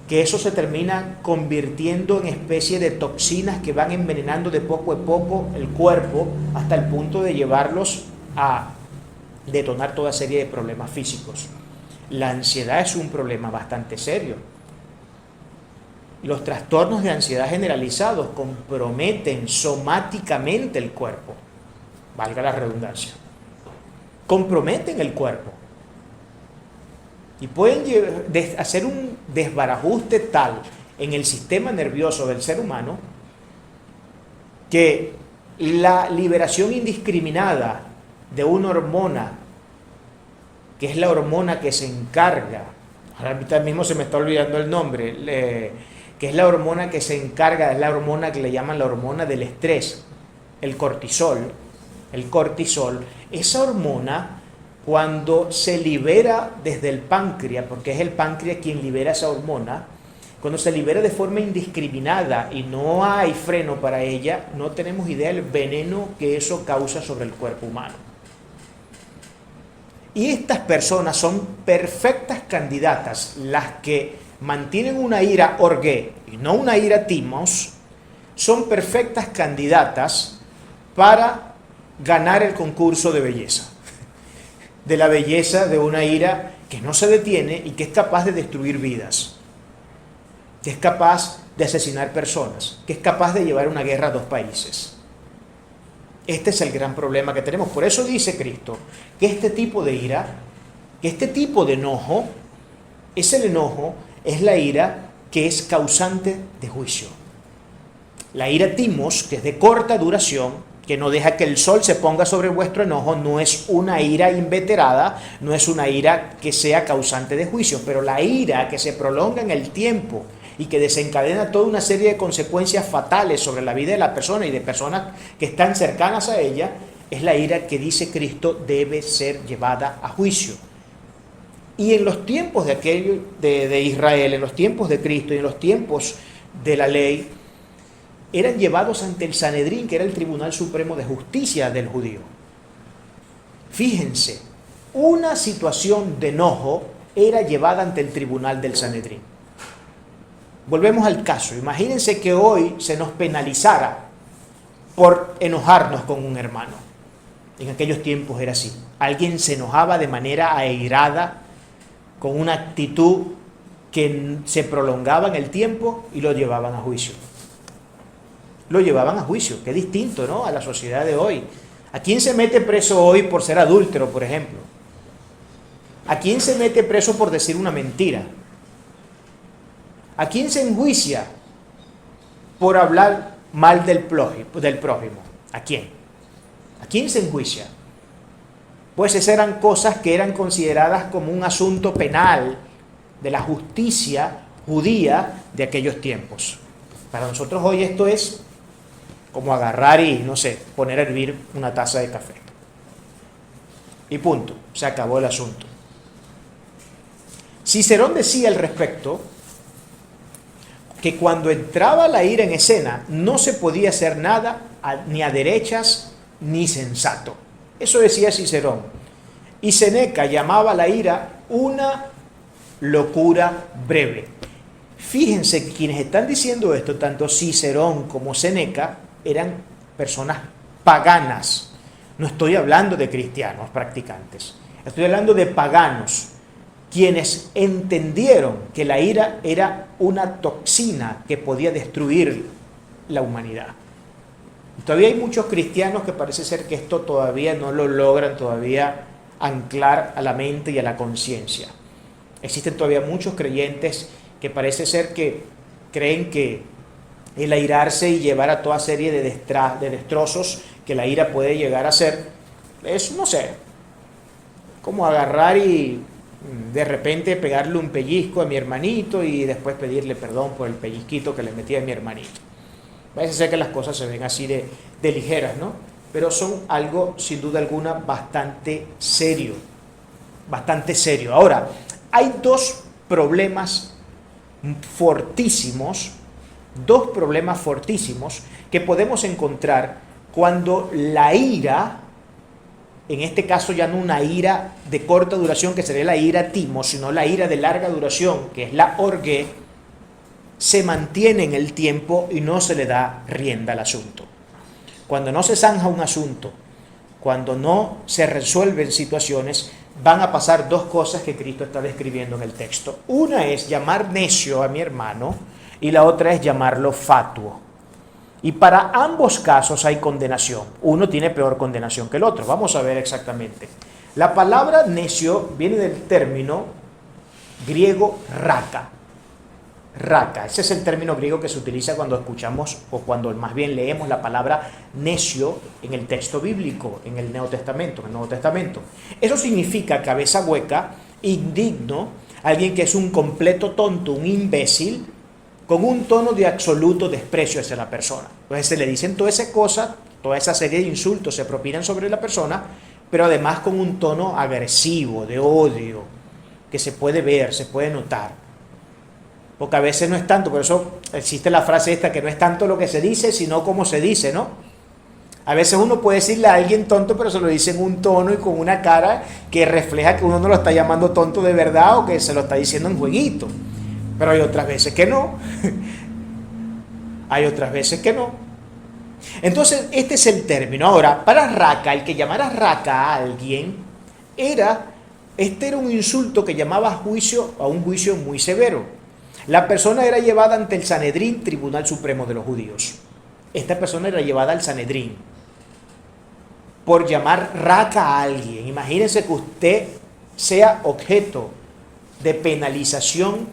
que eso se termina convirtiendo en especie de toxinas que van envenenando de poco a poco el cuerpo hasta el punto de llevarlos a detonar toda serie de problemas físicos. La ansiedad es un problema bastante serio. Los trastornos de ansiedad generalizados comprometen somáticamente el cuerpo, valga la redundancia, comprometen el cuerpo y pueden hacer un desbarajuste tal en el sistema nervioso del ser humano que la liberación indiscriminada de una hormona, que es la hormona que se encarga, ahora mismo se me está olvidando el nombre, que es la hormona que se encarga, es la hormona que le llaman la hormona del estrés, el cortisol, esa hormona cuando se libera desde el páncreas, porque es el páncreas quien libera esa hormona, cuando se libera de forma indiscriminada y no hay freno para ella, no tenemos idea del veneno que eso causa sobre el cuerpo humano. Y estas personas son perfectas candidatas, las que mantienen una ira orgué y no una ira timos, son perfectas candidatas para ganar el concurso de belleza. De la belleza de una ira que no se detiene y que es capaz de destruir vidas, que es capaz de asesinar personas, que es capaz de llevar una guerra a dos países. Este es el gran problema que tenemos. Por eso dice Cristo que este tipo de ira, que este tipo de enojo, es la ira que es causante de juicio. La ira timos, que es de corta duración, que no deja que el sol se ponga sobre vuestro enojo, no es una ira inveterada, no es una ira que sea causante de juicio, pero la ira que se prolonga en el tiempo y que desencadena toda una serie de consecuencias fatales sobre la vida de la persona y de personas que están cercanas a ella, es la ira que dice Cristo debe ser llevada a juicio. Y en los tiempos de Israel, en los tiempos de Cristo y en los tiempos de la ley, eran llevados ante el Sanedrín, que era el Tribunal Supremo de Justicia del judío. Fíjense, una situación de enojo era llevada ante el Tribunal del Sanedrín. Volvemos al caso. Imagínense que hoy se nos penalizara por enojarnos con un hermano. En aquellos tiempos era así. Alguien se enojaba de manera airada, con una actitud que se prolongaba en el tiempo y lo llevaban a juicio. Lo llevaban a juicio. Qué distinto, ¿no?, a la sociedad de hoy. ¿A quién se mete preso hoy por ser adúltero, por ejemplo? ¿A quién se mete preso por decir una mentira? ¿A quién se enjuicia por hablar mal del prójimo? ¿A quién? ¿A quién se enjuicia? Pues esas eran cosas que eran consideradas como un asunto penal de la justicia judía de aquellos tiempos. Para nosotros hoy esto es como agarrar y, no sé, poner a hervir una taza de café. Y punto, se acabó el asunto. Cicerón decía al respecto que cuando entraba la ira en escena no se podía hacer nada ni a derechas ni sensato. Eso decía Cicerón. Y Séneca llamaba la ira una locura breve. Fíjense que quienes están diciendo esto, tanto Cicerón como Séneca, eran personas paganas. No estoy hablando de cristianos practicantes, estoy hablando de paganos, quienes entendieron que la ira era una toxina que podía destruir la humanidad. Todavía hay muchos cristianos que parece ser que esto todavía no lo logran todavía anclar a la mente y a la conciencia. Existen todavía muchos creyentes que parece ser que creen que el airarse y llevar a toda serie de destrozos que la ira puede llegar a ser, es, no sé, como agarrar y de repente pegarle un pellizco a mi hermanito y después pedirle perdón por el pellizquito que le metí a mi hermanito. Parece ser que las cosas se ven así de ligeras, ¿no? Pero son algo, sin duda alguna, bastante serio. Bastante serio. Ahora, hay dos problemas fortísimos que podemos encontrar cuando la ira, en este caso ya no una ira de corta duración, que sería la ira timos, sino la ira de larga duración, que es la orgue, se mantiene en el tiempo y no se le da rienda al asunto. Cuando no se zanja un asunto, cuando no se resuelven situaciones, van a pasar dos cosas que Cristo está describiendo en el texto. Una es llamar necio a mi hermano y la otra es llamarlo fatuo. Y para ambos casos hay condenación. Uno tiene peor condenación que el otro. Vamos a ver exactamente. La palabra necio viene del término griego raka. Raka, ese es el término griego que se utiliza cuando escuchamos o cuando más bien leemos la palabra necio en el texto bíblico, en el Nuevo Testamento. Eso significa cabeza hueca, indigno, alguien que es un completo tonto, un imbécil, con un tono de absoluto desprecio hacia la persona. Entonces se le dicen todas esas cosas, toda esa serie de insultos se propinan sobre la persona, pero además con un tono agresivo, de odio, que se puede ver, se puede notar. Porque a veces no es tanto, por eso existe la frase esta, que no es tanto lo que se dice, sino cómo se dice, ¿no? A veces uno puede decirle a alguien tonto, pero se lo dice en un tono y con una cara que refleja que uno no lo está llamando tonto de verdad o que se lo está diciendo en jueguito. Pero hay otras veces que no. Hay otras veces que no. Entonces, este es el término. Ahora, para raca, el que llamara raca a alguien, este era un insulto que llamaba a un juicio muy severo. La persona era llevada ante el Sanedrín, Tribunal Supremo de los Judíos. Esta persona era llevada al Sanedrín por llamar raca a alguien. Imagínense que usted sea objeto de penalización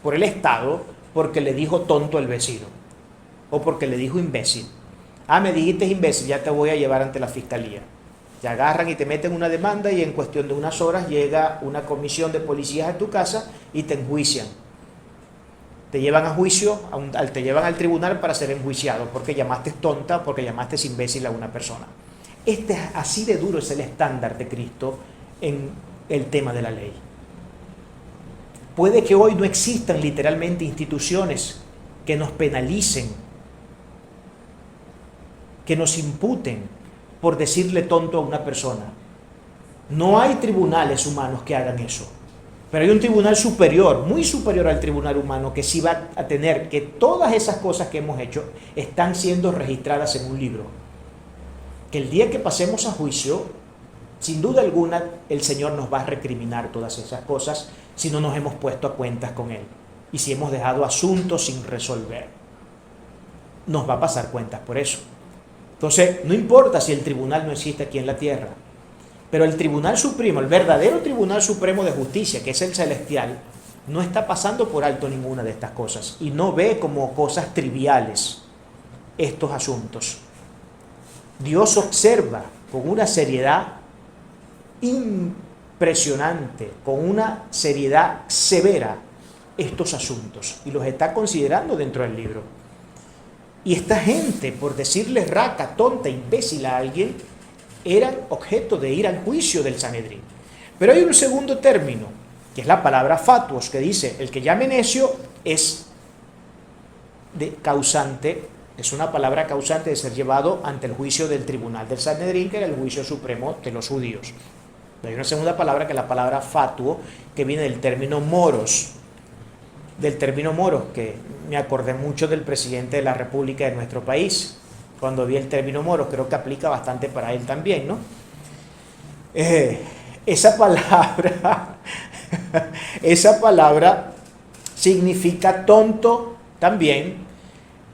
por el Estado porque le dijo tonto al vecino o porque le dijo imbécil. Ah, me dijiste imbécil, ya te voy a llevar ante la fiscalía. Te agarran y te meten una demanda y en cuestión de unas horas llega una comisión de policías a tu casa y te enjuician. Te llevan a juicio, te llevan al tribunal para ser enjuiciado porque llamaste tonta, porque llamaste imbécil a una persona. Así de duro es el estándar de Cristo en el tema de la ley. Puede que hoy no existan literalmente instituciones que nos penalicen, que nos imputen por decirle tonto a una persona. No hay tribunales humanos que hagan eso. Pero hay un tribunal superior, muy superior al tribunal humano, que sí va a tener que todas esas cosas que hemos hecho están siendo registradas en un libro. Que el día que pasemos a juicio, sin duda alguna, el Señor nos va a recriminar todas esas cosas si no nos hemos puesto a cuentas con Él y si hemos dejado asuntos sin resolver. Nos va a pasar cuentas por eso. Entonces, no importa si el tribunal no existe aquí en la tierra, pero el Tribunal Supremo, el verdadero Tribunal Supremo de Justicia, que es el celestial, no está pasando por alto ninguna de estas cosas y no ve como cosas triviales estos asuntos. Dios observa con una seriedad impresionante, con una seriedad severa estos asuntos y los está considerando dentro del libro. Y esta gente, por decirle raca, tonta, imbécil a alguien, eran objeto de ir al juicio del Sanedrín. Pero hay un segundo término, que es la palabra fatuos, que dice, el que llame necio es causante, es una palabra causante de ser llevado ante el juicio del tribunal del Sanedrín, que era el juicio supremo de los judíos. Hay una segunda palabra, que es la palabra fatuo, que viene del término moros, que me acordé mucho del presidente de la República de nuestro país. Cuando vi el término moros, creo que aplica bastante para él también, ¿no? Esa palabra significa tonto también,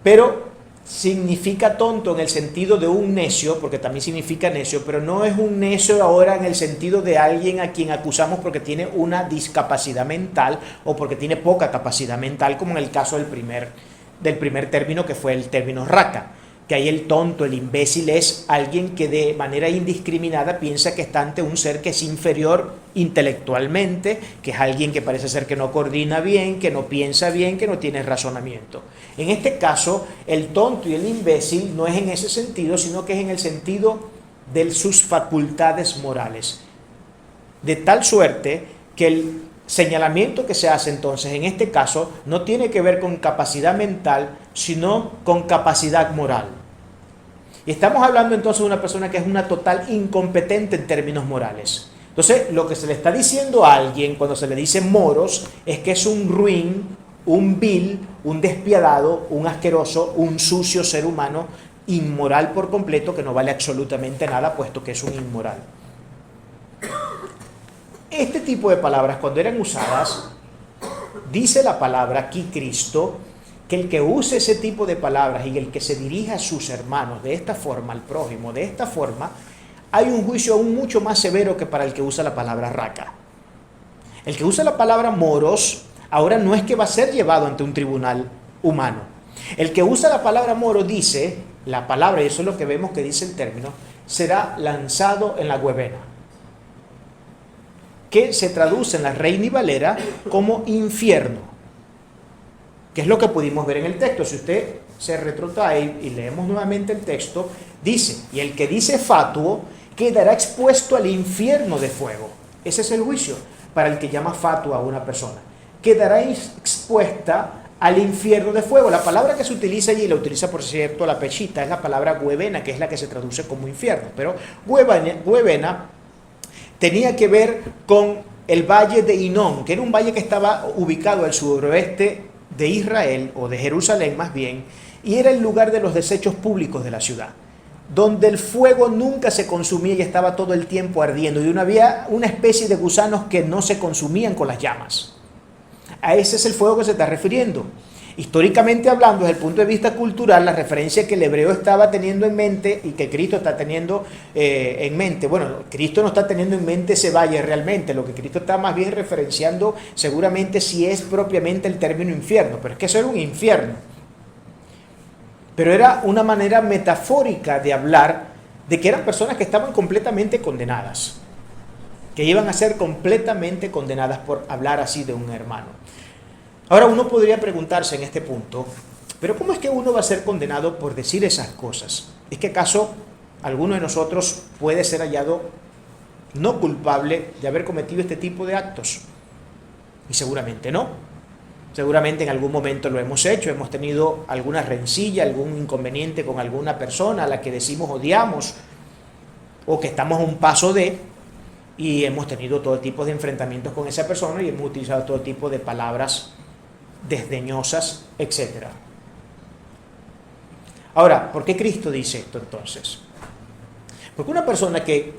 pero significa tonto en el sentido de un necio, porque también significa necio, pero no es un necio ahora en el sentido de alguien a quien acusamos porque tiene una discapacidad mental o porque tiene poca capacidad mental, como en el caso del primer término, que fue el término raca, que ahí el tonto, el imbécil es alguien que de manera indiscriminada piensa que está ante un ser que es inferior intelectualmente, que es alguien que parece ser que no coordina bien, que no piensa bien, que no tiene razonamiento. En este caso, el tonto y el imbécil no es en ese sentido, sino que es en el sentido de sus facultades morales. De tal suerte que el señalamiento que se hace entonces en este caso no tiene que ver con capacidad mental, sino con capacidad moral. Y estamos hablando entonces de una persona que es una total incompetente en términos morales. Entonces, lo que se le está diciendo a alguien cuando se le dice moros es que es un ruin, un vil, un despiadado, un asqueroso, un sucio ser humano, inmoral por completo, que no vale absolutamente nada, puesto que es un inmoral. Este tipo de palabras, cuando eran usadas, dice la palabra aquí Cristo, que el que use ese tipo de palabras y el que se dirija a sus hermanos de esta forma, al prójimo de esta forma, hay un juicio aún mucho más severo que para el que usa la palabra raca. El que usa la palabra moros, ahora no es que va a ser llevado ante un tribunal humano. El que usa la palabra moro dice, la palabra, y eso es lo que vemos que dice el término, será lanzado en la huevena, que se traduce en la Reina y Valera como infierno, que es lo que pudimos ver en el texto. Si usted se retrotrae y leemos nuevamente el texto, dice, y el que dice fatuo, quedará expuesto al infierno de fuego. Ese es el juicio para el que llama fatua a una persona. Quedará expuesta al infierno de fuego. La palabra que se utiliza allí, la utiliza por cierto la Peshita, es la palabra Guevena, que es la que se traduce como infierno. Pero Guevena tenía que ver con el valle de Hinón, que era un valle que estaba ubicado al suroeste de Israel, o de Jerusalén más bien, y era el lugar de los desechos públicos de la ciudad, donde el fuego nunca se consumía y estaba todo el tiempo ardiendo, y había una especie de gusanos que no se consumían con las llamas. A ese es el fuego que se está refiriendo. Históricamente hablando, desde el punto de vista cultural, la referencia que el hebreo estaba teniendo en mente y que Cristo está teniendo en mente, bueno, Cristo no está teniendo en mente ese valle realmente, lo que Cristo está más bien referenciando seguramente si es propiamente el término infierno, pero es que eso era un infierno. Pero era una manera metafórica de hablar de que eran personas que estaban completamente condenadas, que iban a ser completamente condenadas por hablar así de un hermano. Ahora uno podría preguntarse en este punto, ¿pero cómo es que uno va a ser condenado por decir esas cosas? ¿Es que acaso alguno de nosotros puede ser hallado no culpable de haber cometido este tipo de actos? Y seguramente no. Seguramente en algún momento lo hemos hecho, hemos tenido alguna rencilla, algún inconveniente con alguna persona a la que decimos odiamos o que estamos a un paso de, y hemos tenido todo tipo de enfrentamientos con esa persona y hemos utilizado todo tipo de palabras desdeñosas, etc. Ahora, ¿por qué Cristo dice esto entonces? Porque una persona que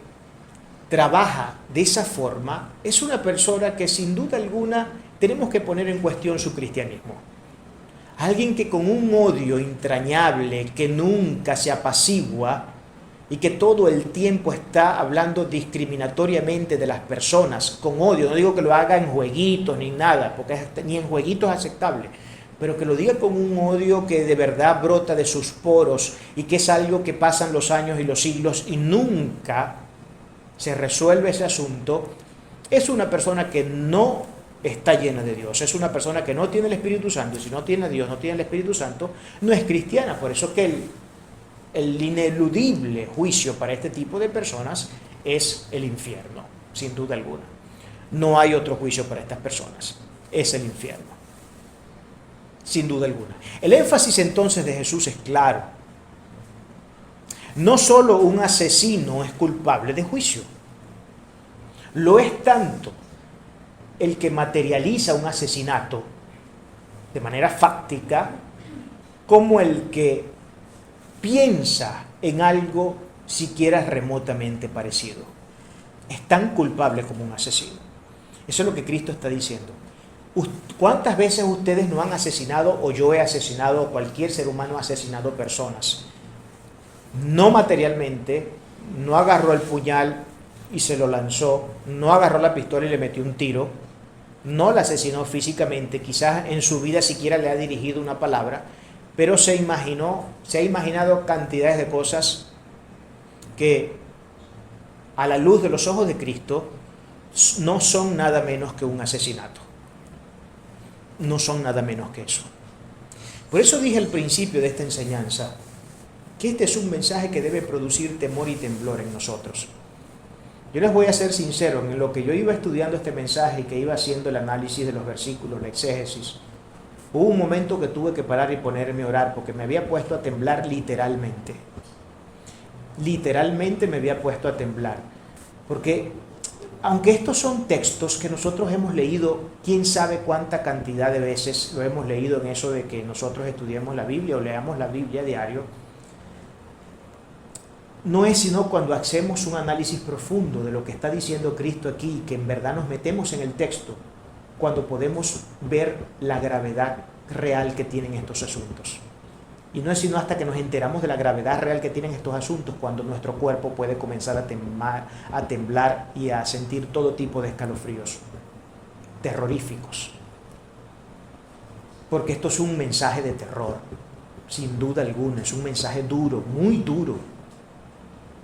trabaja de esa forma es una persona que sin duda alguna tenemos que poner en cuestión su cristianismo. Alguien que con un odio entrañable, que nunca se apacigua y que todo el tiempo está hablando discriminatoriamente de las personas, con odio. No digo que lo haga en jueguitos ni nada, porque ni en jueguitos es aceptable, pero que lo diga con un odio que de verdad brota de sus poros y que es algo que pasan los años y los siglos y nunca se resuelve ese asunto, es una persona que no está llena de Dios, es una persona que no tiene el Espíritu Santo, y si no tiene a Dios, no tiene el Espíritu Santo, no es cristiana. Por eso que el ineludible juicio para este tipo de personas es el infierno, sin duda alguna. No hay otro juicio para estas personas, es el infierno, sin duda alguna. El énfasis entonces de Jesús es claro. No solo un asesino es culpable de juicio, lo es tanto el que materializa un asesinato de manera fáctica como el que piensa en algo siquiera remotamente parecido. Es tan culpable como un asesino. Eso es lo que Cristo está diciendo. ¿Cuántas veces ustedes no han asesinado, o yo he asesinado, o cualquier ser humano ha asesinado personas? No materialmente, no agarró el puñal y se lo lanzó, no agarró la pistola y le metió un tiro, no la asesinó físicamente, quizás en su vida siquiera le ha dirigido una palabra, pero se ha imaginado cantidades de cosas que a la luz de los ojos de Cristo no son nada menos que un asesinato. No son nada menos que eso. Por eso dije al principio de esta enseñanza que este es un mensaje que debe producir temor y temblor en nosotros. Yo les voy a ser sincero, en lo que yo iba estudiando este mensaje y que iba haciendo el análisis de los versículos, la exégesis, hubo un momento que tuve que parar y ponerme a orar porque me había puesto a temblar literalmente. Literalmente me había puesto a temblar. Porque aunque estos son textos que nosotros hemos leído, quién sabe cuánta cantidad de veces lo hemos leído en eso de que nosotros estudiemos la Biblia o leamos la Biblia diario, no es sino cuando hacemos un análisis profundo de lo que está diciendo Cristo aquí, que en verdad nos metemos en el texto, cuando podemos ver la gravedad real que tienen estos asuntos. Y no es sino hasta que nos enteramos de la gravedad real que tienen estos asuntos cuando nuestro cuerpo puede comenzar a temblar y a sentir todo tipo de escalofríos terroríficos. Porque esto es un mensaje de terror, sin duda alguna, es un mensaje duro, muy duro,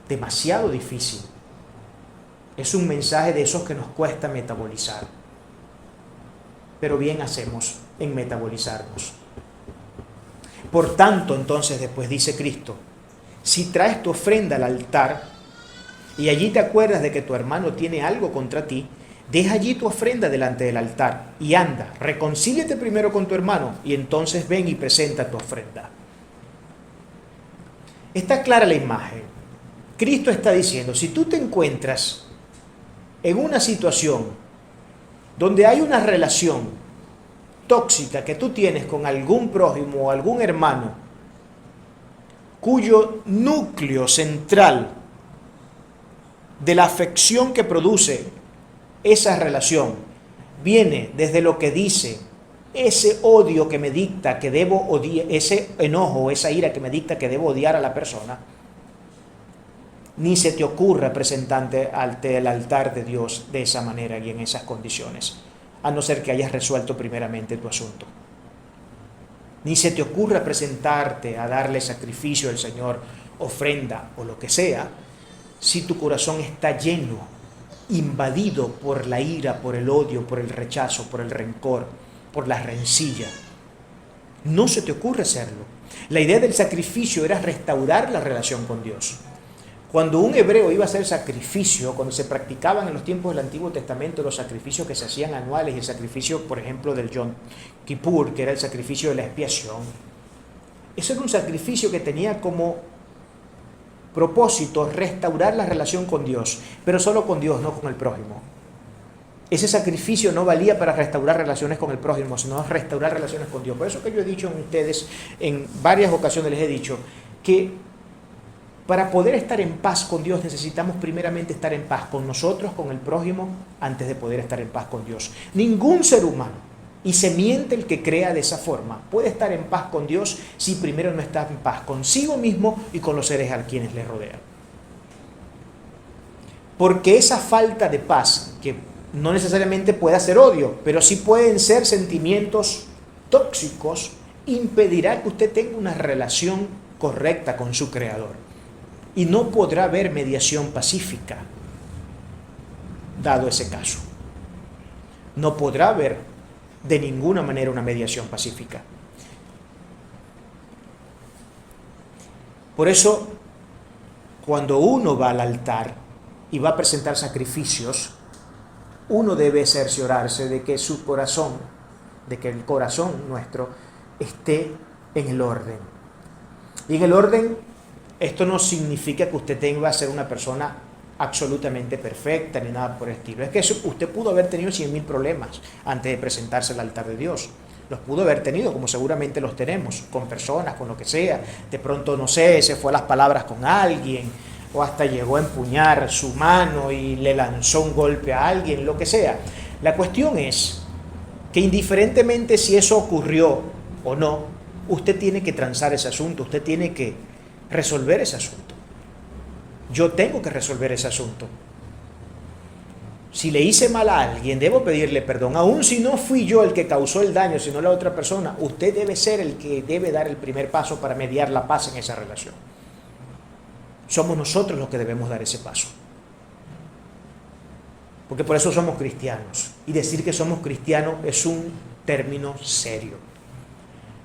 demasiado difícil. Es un mensaje de esos que nos cuesta metabolizar. Pero bien hacemos en metabolizarnos. Por tanto, entonces, después dice Cristo, si traes tu ofrenda al altar y allí te acuerdas de que tu hermano tiene algo contra ti, deja allí tu ofrenda delante del altar y anda, reconcíliate primero con tu hermano y entonces ven y presenta tu ofrenda. Está clara la imagen. Cristo está diciendo, si tú te encuentras en una situación donde hay una relación tóxica que tú tienes con algún prójimo o algún hermano, cuyo núcleo central de la afección que produce esa relación viene desde lo que dice ese odio que me dicta que debo odiar, ese enojo, esa ira que me dicta que debo odiar a la persona, ni se te ocurra presentarte ante el altar de Dios de esa manera y en esas condiciones, a no ser que hayas resuelto primeramente tu asunto. Ni se te ocurra presentarte a darle sacrificio al Señor, ofrenda o lo que sea, si tu corazón está lleno, invadido por la ira, por el odio, por el rechazo, por el rencor, por la rencilla. No se te ocurre hacerlo. La idea del sacrificio era restaurar la relación con Dios. Cuando un hebreo iba a hacer sacrificio, cuando se practicaban en los tiempos del Antiguo Testamento los sacrificios que se hacían anuales, el sacrificio, por ejemplo, del Yom Kippur, que era el sacrificio de la expiación, eso era un sacrificio que tenía como propósito restaurar la relación con Dios, pero solo con Dios, no con el prójimo. Ese sacrificio no valía para restaurar relaciones con el prójimo, sino restaurar relaciones con Dios. Por eso que yo he dicho en ustedes, en varias ocasiones les he dicho, que para poder estar en paz con Dios necesitamos primeramente estar en paz con nosotros, con el prójimo, antes de poder estar en paz con Dios. Ningún ser humano, y se miente el que crea de esa forma, puede estar en paz con Dios si primero no está en paz consigo mismo y con los seres a quienes le rodean. Porque esa falta de paz, que no necesariamente puede ser odio, pero sí pueden ser sentimientos tóxicos, impedirá que usted tenga una relación correcta con su Creador. Y no podrá haber mediación pacífica, dado ese caso. No podrá haber de ninguna manera una mediación pacífica. Por eso, cuando uno va al altar y va a presentar sacrificios, uno debe cerciorarse de que su corazón, de que el corazón nuestro esté en el orden. Y en el orden, esto no significa que usted tenga que ser una persona absolutamente perfecta ni nada por el estilo. Es que usted pudo haber tenido 100.000 problemas antes de presentarse al altar de Dios. Los pudo haber tenido, como seguramente los tenemos, con personas, con lo que sea. De pronto, no sé, se fue a las palabras con alguien, o hasta llegó a empuñar su mano y le lanzó un golpe a alguien, lo que sea. La cuestión es que indiferentemente si eso ocurrió o no, usted tiene que transar ese asunto, usted tiene que resolver ese asunto. Yo tengo que resolver ese asunto. Si le hice mal a alguien, debo pedirle perdón. Aun si no fui yo el que causó el daño, sino la otra persona, usted debe ser el que debe dar el primer paso para mediar la paz en esa relación. Somos nosotros los que debemos dar ese paso. Porque por eso somos cristianos. Y decir que somos cristianos es un término serio.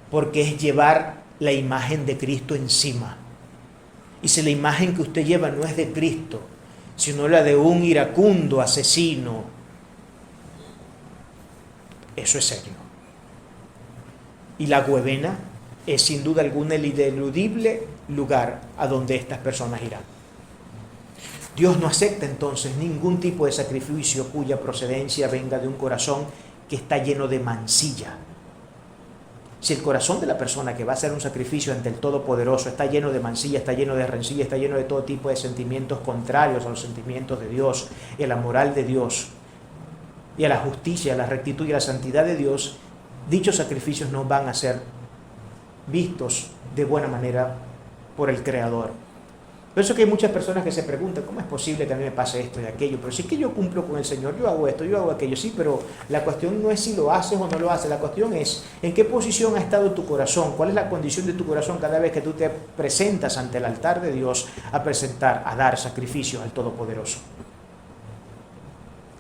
Porque es llevar la imagen de Cristo encima. Y si la imagen que usted lleva no es de Cristo, sino la de un iracundo asesino, eso es serio. Y la Guevena es sin duda alguna el ineludible lugar a donde estas personas irán. Dios no acepta entonces ningún tipo de sacrificio cuya procedencia venga de un corazón que está lleno de mancilla. Si el corazón de la persona que va a hacer un sacrificio ante el Todopoderoso está lleno de mancilla, está lleno de rencilla, está lleno de todo tipo de sentimientos contrarios a los sentimientos de Dios y a la moral de Dios y a la justicia, a la rectitud y a la santidad de Dios, dichos sacrificios no van a ser vistos de buena manera por el Creador. Por eso que hay muchas personas que se preguntan, ¿cómo es posible que a mí me pase esto y aquello? Pero si es que yo cumplo con el Señor, yo hago esto, yo hago aquello. Sí, pero la cuestión no es si lo haces o no lo haces. La cuestión es en qué posición ha estado tu corazón, cuál es la condición de tu corazón cada vez que tú te presentas ante el altar de Dios a dar sacrificios al Todopoderoso.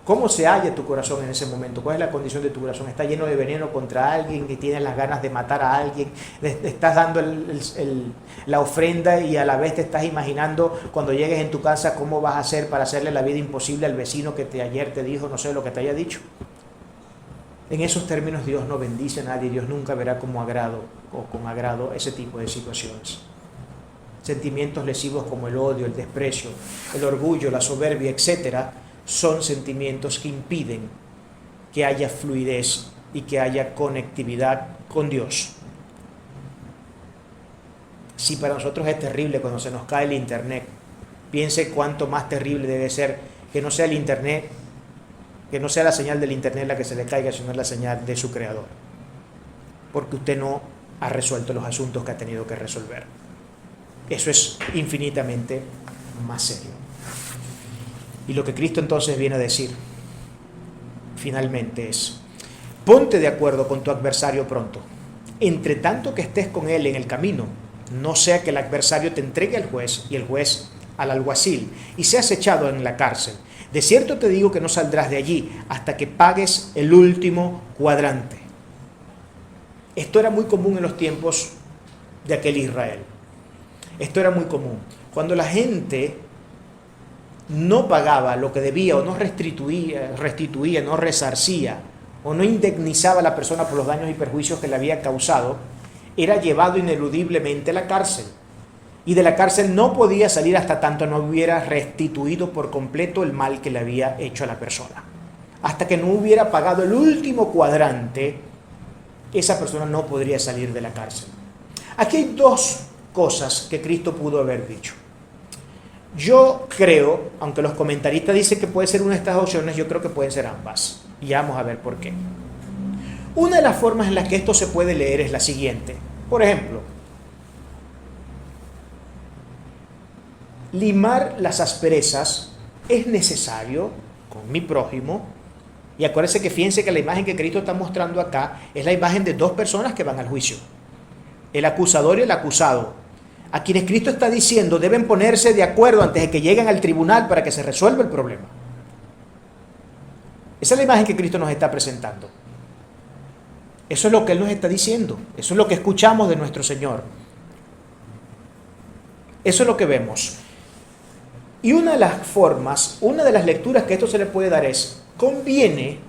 ¿Cómo se halla tu corazón en ese momento? ¿Cuál es la condición de tu corazón? ¿Está lleno de veneno contra alguien y tienes las ganas de matar a alguien? ¿Estás dando la ofrenda y a la vez te estás imaginando cuando llegues en tu casa cómo vas a hacer para hacerle la vida imposible al vecino que ayer te dijo, no sé, lo que te haya dicho? En esos términos Dios no bendice a nadie, Dios nunca verá como agrado o con agrado ese tipo de situaciones. Sentimientos lesivos como el odio, el desprecio, el orgullo, la soberbia, etcétera, son sentimientos que impiden que haya fluidez y que haya conectividad con Dios. Si para nosotros es terrible cuando se nos cae el internet, piense cuánto más terrible debe ser que no sea el internet, que no sea la señal del internet la que se le caiga, sino la señal de su creador. Porque usted no ha resuelto los asuntos que ha tenido que resolver. Eso es infinitamente más serio. Y lo que Cristo entonces viene a decir, finalmente, es: ponte de acuerdo con tu adversario pronto, entre tanto que estés con él en el camino, no sea que el adversario te entregue al juez y el juez al alguacil, y seas echado en la cárcel. De cierto te digo que no saldrás de allí hasta que pagues el último cuadrante. Esto era muy común en los tiempos de aquel Israel. Esto era muy común. Cuando la gente no pagaba lo que debía o no restituía, no resarcía o no indemnizaba a la persona por los daños y perjuicios que le había causado, era llevado ineludiblemente a la cárcel. Y de la cárcel no podía salir hasta tanto no hubiera restituido por completo el mal que le había hecho a la persona. Hasta que no hubiera pagado el último cuadrante, esa persona no podría salir de la cárcel. Aquí hay dos cosas que Cristo pudo haber dicho. Yo creo, aunque los comentaristas dicen que puede ser una de estas opciones, yo creo que pueden ser ambas. Y ya vamos a ver por qué. Una de las formas en las que esto se puede leer es la siguiente. Por ejemplo, limar las asperezas es necesario con mi prójimo. Y acuérdense que fíjense que la imagen que Cristo está mostrando acá es la imagen de dos personas que van al juicio. El acusador y el acusado, a quienes Cristo está diciendo deben ponerse de acuerdo antes de que lleguen al tribunal para que se resuelva el problema. Esa es la imagen que Cristo nos está presentando. Eso es lo que Él nos está diciendo. Eso es lo que escuchamos de nuestro Señor. Eso es lo que vemos. Y una de las formas, una de las lecturas que esto se le puede dar es: conviene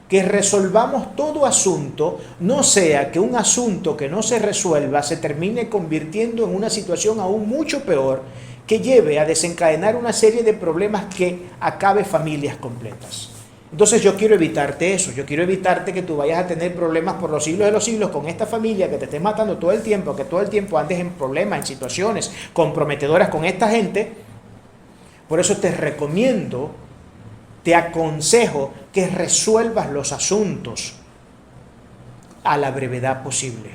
que resolvamos todo asunto, no sea que un asunto que no se resuelva se termine convirtiendo en una situación aún mucho peor, que lleve a desencadenar una serie de problemas que acabe familias completas. Entonces yo quiero evitarte eso, yo quiero evitarte que tú vayas a tener problemas por los siglos de los siglos con esta familia, que te esté matando todo el tiempo, que todo el tiempo andes en problemas, en situaciones comprometedoras con esta gente. Por eso te recomiendo, te aconsejo que resuelvas los asuntos a la brevedad posible.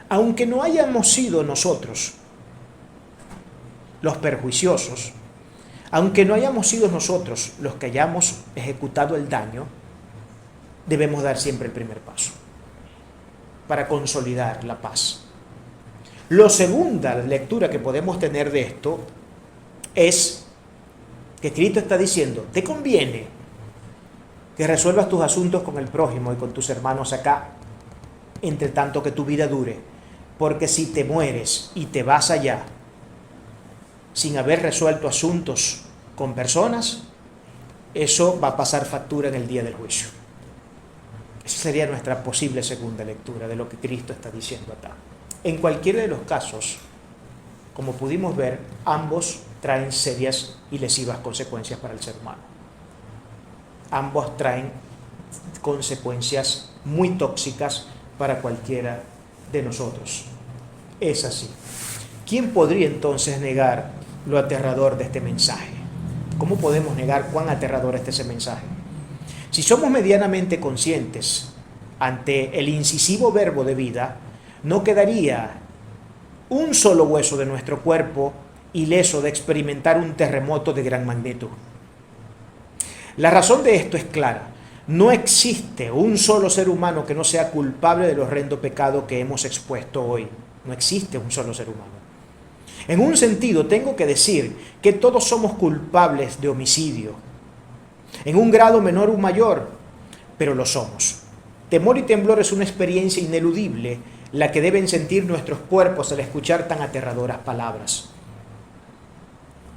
Aunque no hayamos sido nosotros los perjuiciosos, aunque no hayamos sido nosotros los que hayamos ejecutado el daño, debemos dar siempre el primer paso para consolidar la paz. La segunda lectura que podemos tener de esto es que Cristo está diciendo: te conviene que resuelvas tus asuntos con el prójimo y con tus hermanos acá, entre tanto que tu vida dure, porque si te mueres y te vas allá sin haber resuelto asuntos con personas, eso va a pasar factura en el día del juicio. Esa sería nuestra posible segunda lectura de lo que Cristo está diciendo acá. En cualquiera de los casos, como pudimos ver, ambos traen serias y lesivas consecuencias para el ser humano. Ambos traen consecuencias muy tóxicas para cualquiera de nosotros. Es así. ¿Quién podría entonces negar lo aterrador de este mensaje? ¿Cómo podemos negar cuán aterrador es ese mensaje? Si somos medianamente conscientes ante el incisivo verbo de vida, no quedaría un solo hueso de nuestro cuerpo ileso de experimentar un terremoto de gran magnitud. La razón de esto es clara. No existe un solo ser humano que no sea culpable del horrendo pecado que hemos expuesto hoy. No existe un solo ser humano. En un sentido, tengo que decir que todos somos culpables de homicidio, en un grado menor o mayor, pero lo somos. Temor y temblor es una experiencia ineludible, la que deben sentir nuestros cuerpos al escuchar tan aterradoras palabras.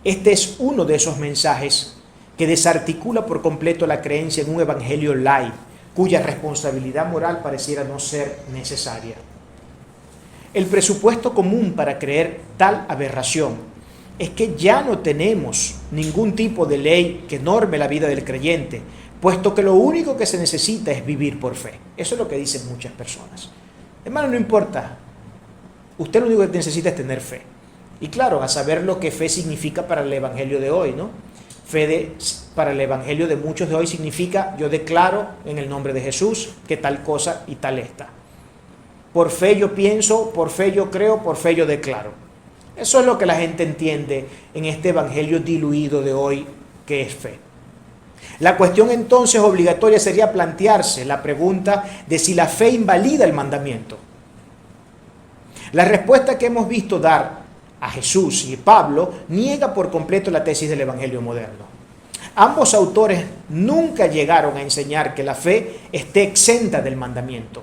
Este es uno de esos mensajes que desarticula por completo la creencia en un evangelio light, cuya responsabilidad moral pareciera no ser necesaria. El presupuesto común para creer tal aberración es que ya no tenemos ningún tipo de ley que norme la vida del creyente, puesto que lo único que se necesita es vivir por fe. Eso es lo que dicen muchas personas. Hermano, no importa. Usted lo único que necesita es tener fe. Y claro, a saber lo que fe significa para el evangelio de hoy, ¿no? Para el evangelio de muchos de hoy significa: yo declaro en el nombre de Jesús que tal cosa y tal esta. Por fe yo pienso, por fe yo creo, por fe yo declaro. Eso es lo que la gente entiende en este evangelio diluido de hoy, que es fe. La cuestión entonces obligatoria sería plantearse la pregunta de si la fe invalida el mandamiento. La respuesta que hemos visto dar a Jesús y Pablo niega por completo la tesis del evangelio moderno. Ambos autores nunca llegaron a enseñar que la fe esté exenta del mandamiento.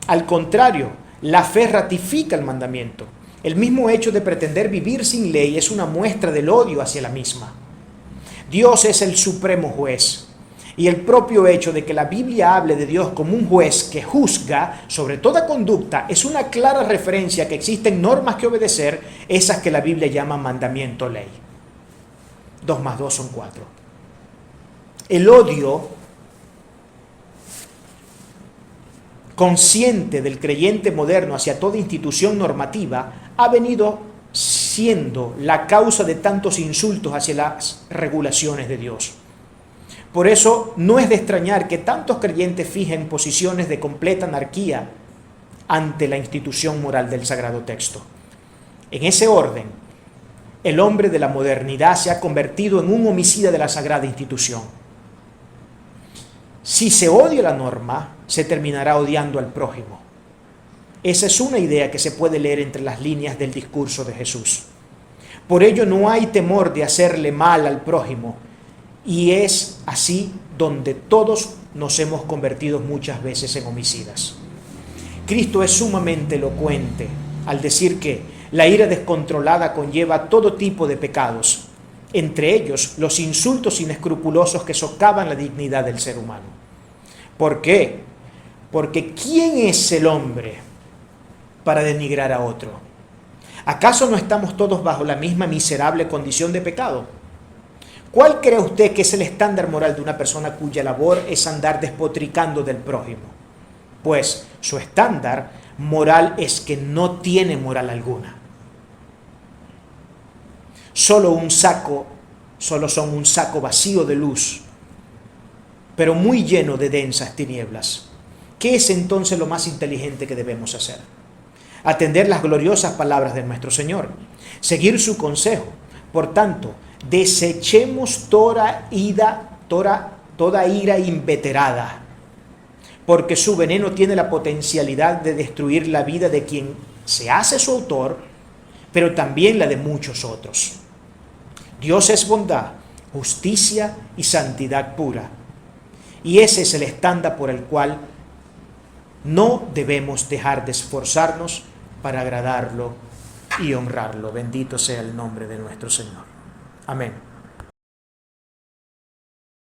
Al contrario, la fe ratifica el mandamiento. El mismo hecho de pretender vivir sin ley es una muestra del odio hacia la misma. Dios es el supremo juez, y el propio hecho de que la Biblia hable de Dios como un juez que juzga sobre toda conducta es una clara referencia a que existen normas que obedecer, esas que la Biblia llama mandamiento ley. 2 más 2 son 4. El odio consciente del creyente moderno hacia toda institución normativa ha venido siendo la causa de tantos insultos hacia las regulaciones de Dios. Por eso no es de extrañar que tantos creyentes fijen posiciones de completa anarquía ante la institución moral del Sagrado Texto. En ese orden, el hombre de la modernidad se ha convertido en un homicida de la sagrada institución. Si se odia la norma, se terminará odiando al prójimo. Esa es una idea que se puede leer entre las líneas del discurso de Jesús. Por ello no hay temor de hacerle mal al prójimo, y es así donde todos nos hemos convertido muchas veces en homicidas. Cristo es sumamente elocuente al decir que la ira descontrolada conlleva todo tipo de pecados, entre ellos los insultos inescrupulosos que socavan la dignidad del ser humano. ¿Por qué? Porque ¿quién es el hombre para denigrar a otro? ¿Acaso no estamos todos bajo la misma miserable condición de pecado? ¿Cuál cree usted que es el estándar moral de una persona cuya labor es andar despotricando del prójimo? Pues su estándar moral es que no tiene moral alguna. Solo son un saco vacío de luz, pero muy lleno de densas tinieblas. ¿Qué es entonces lo más inteligente que debemos hacer? Atender las gloriosas palabras de nuestro Señor, seguir su consejo. Por tanto, desechemos toda ira inveterada, porque su veneno tiene la potencialidad de destruir la vida de quien se hace su autor, pero también la de muchos otros. Dios es bondad, justicia y santidad pura, y ese es el estándar por el cual no debemos dejar de esforzarnos para agradarlo y honrarlo. Bendito sea el nombre de nuestro Señor. Amén.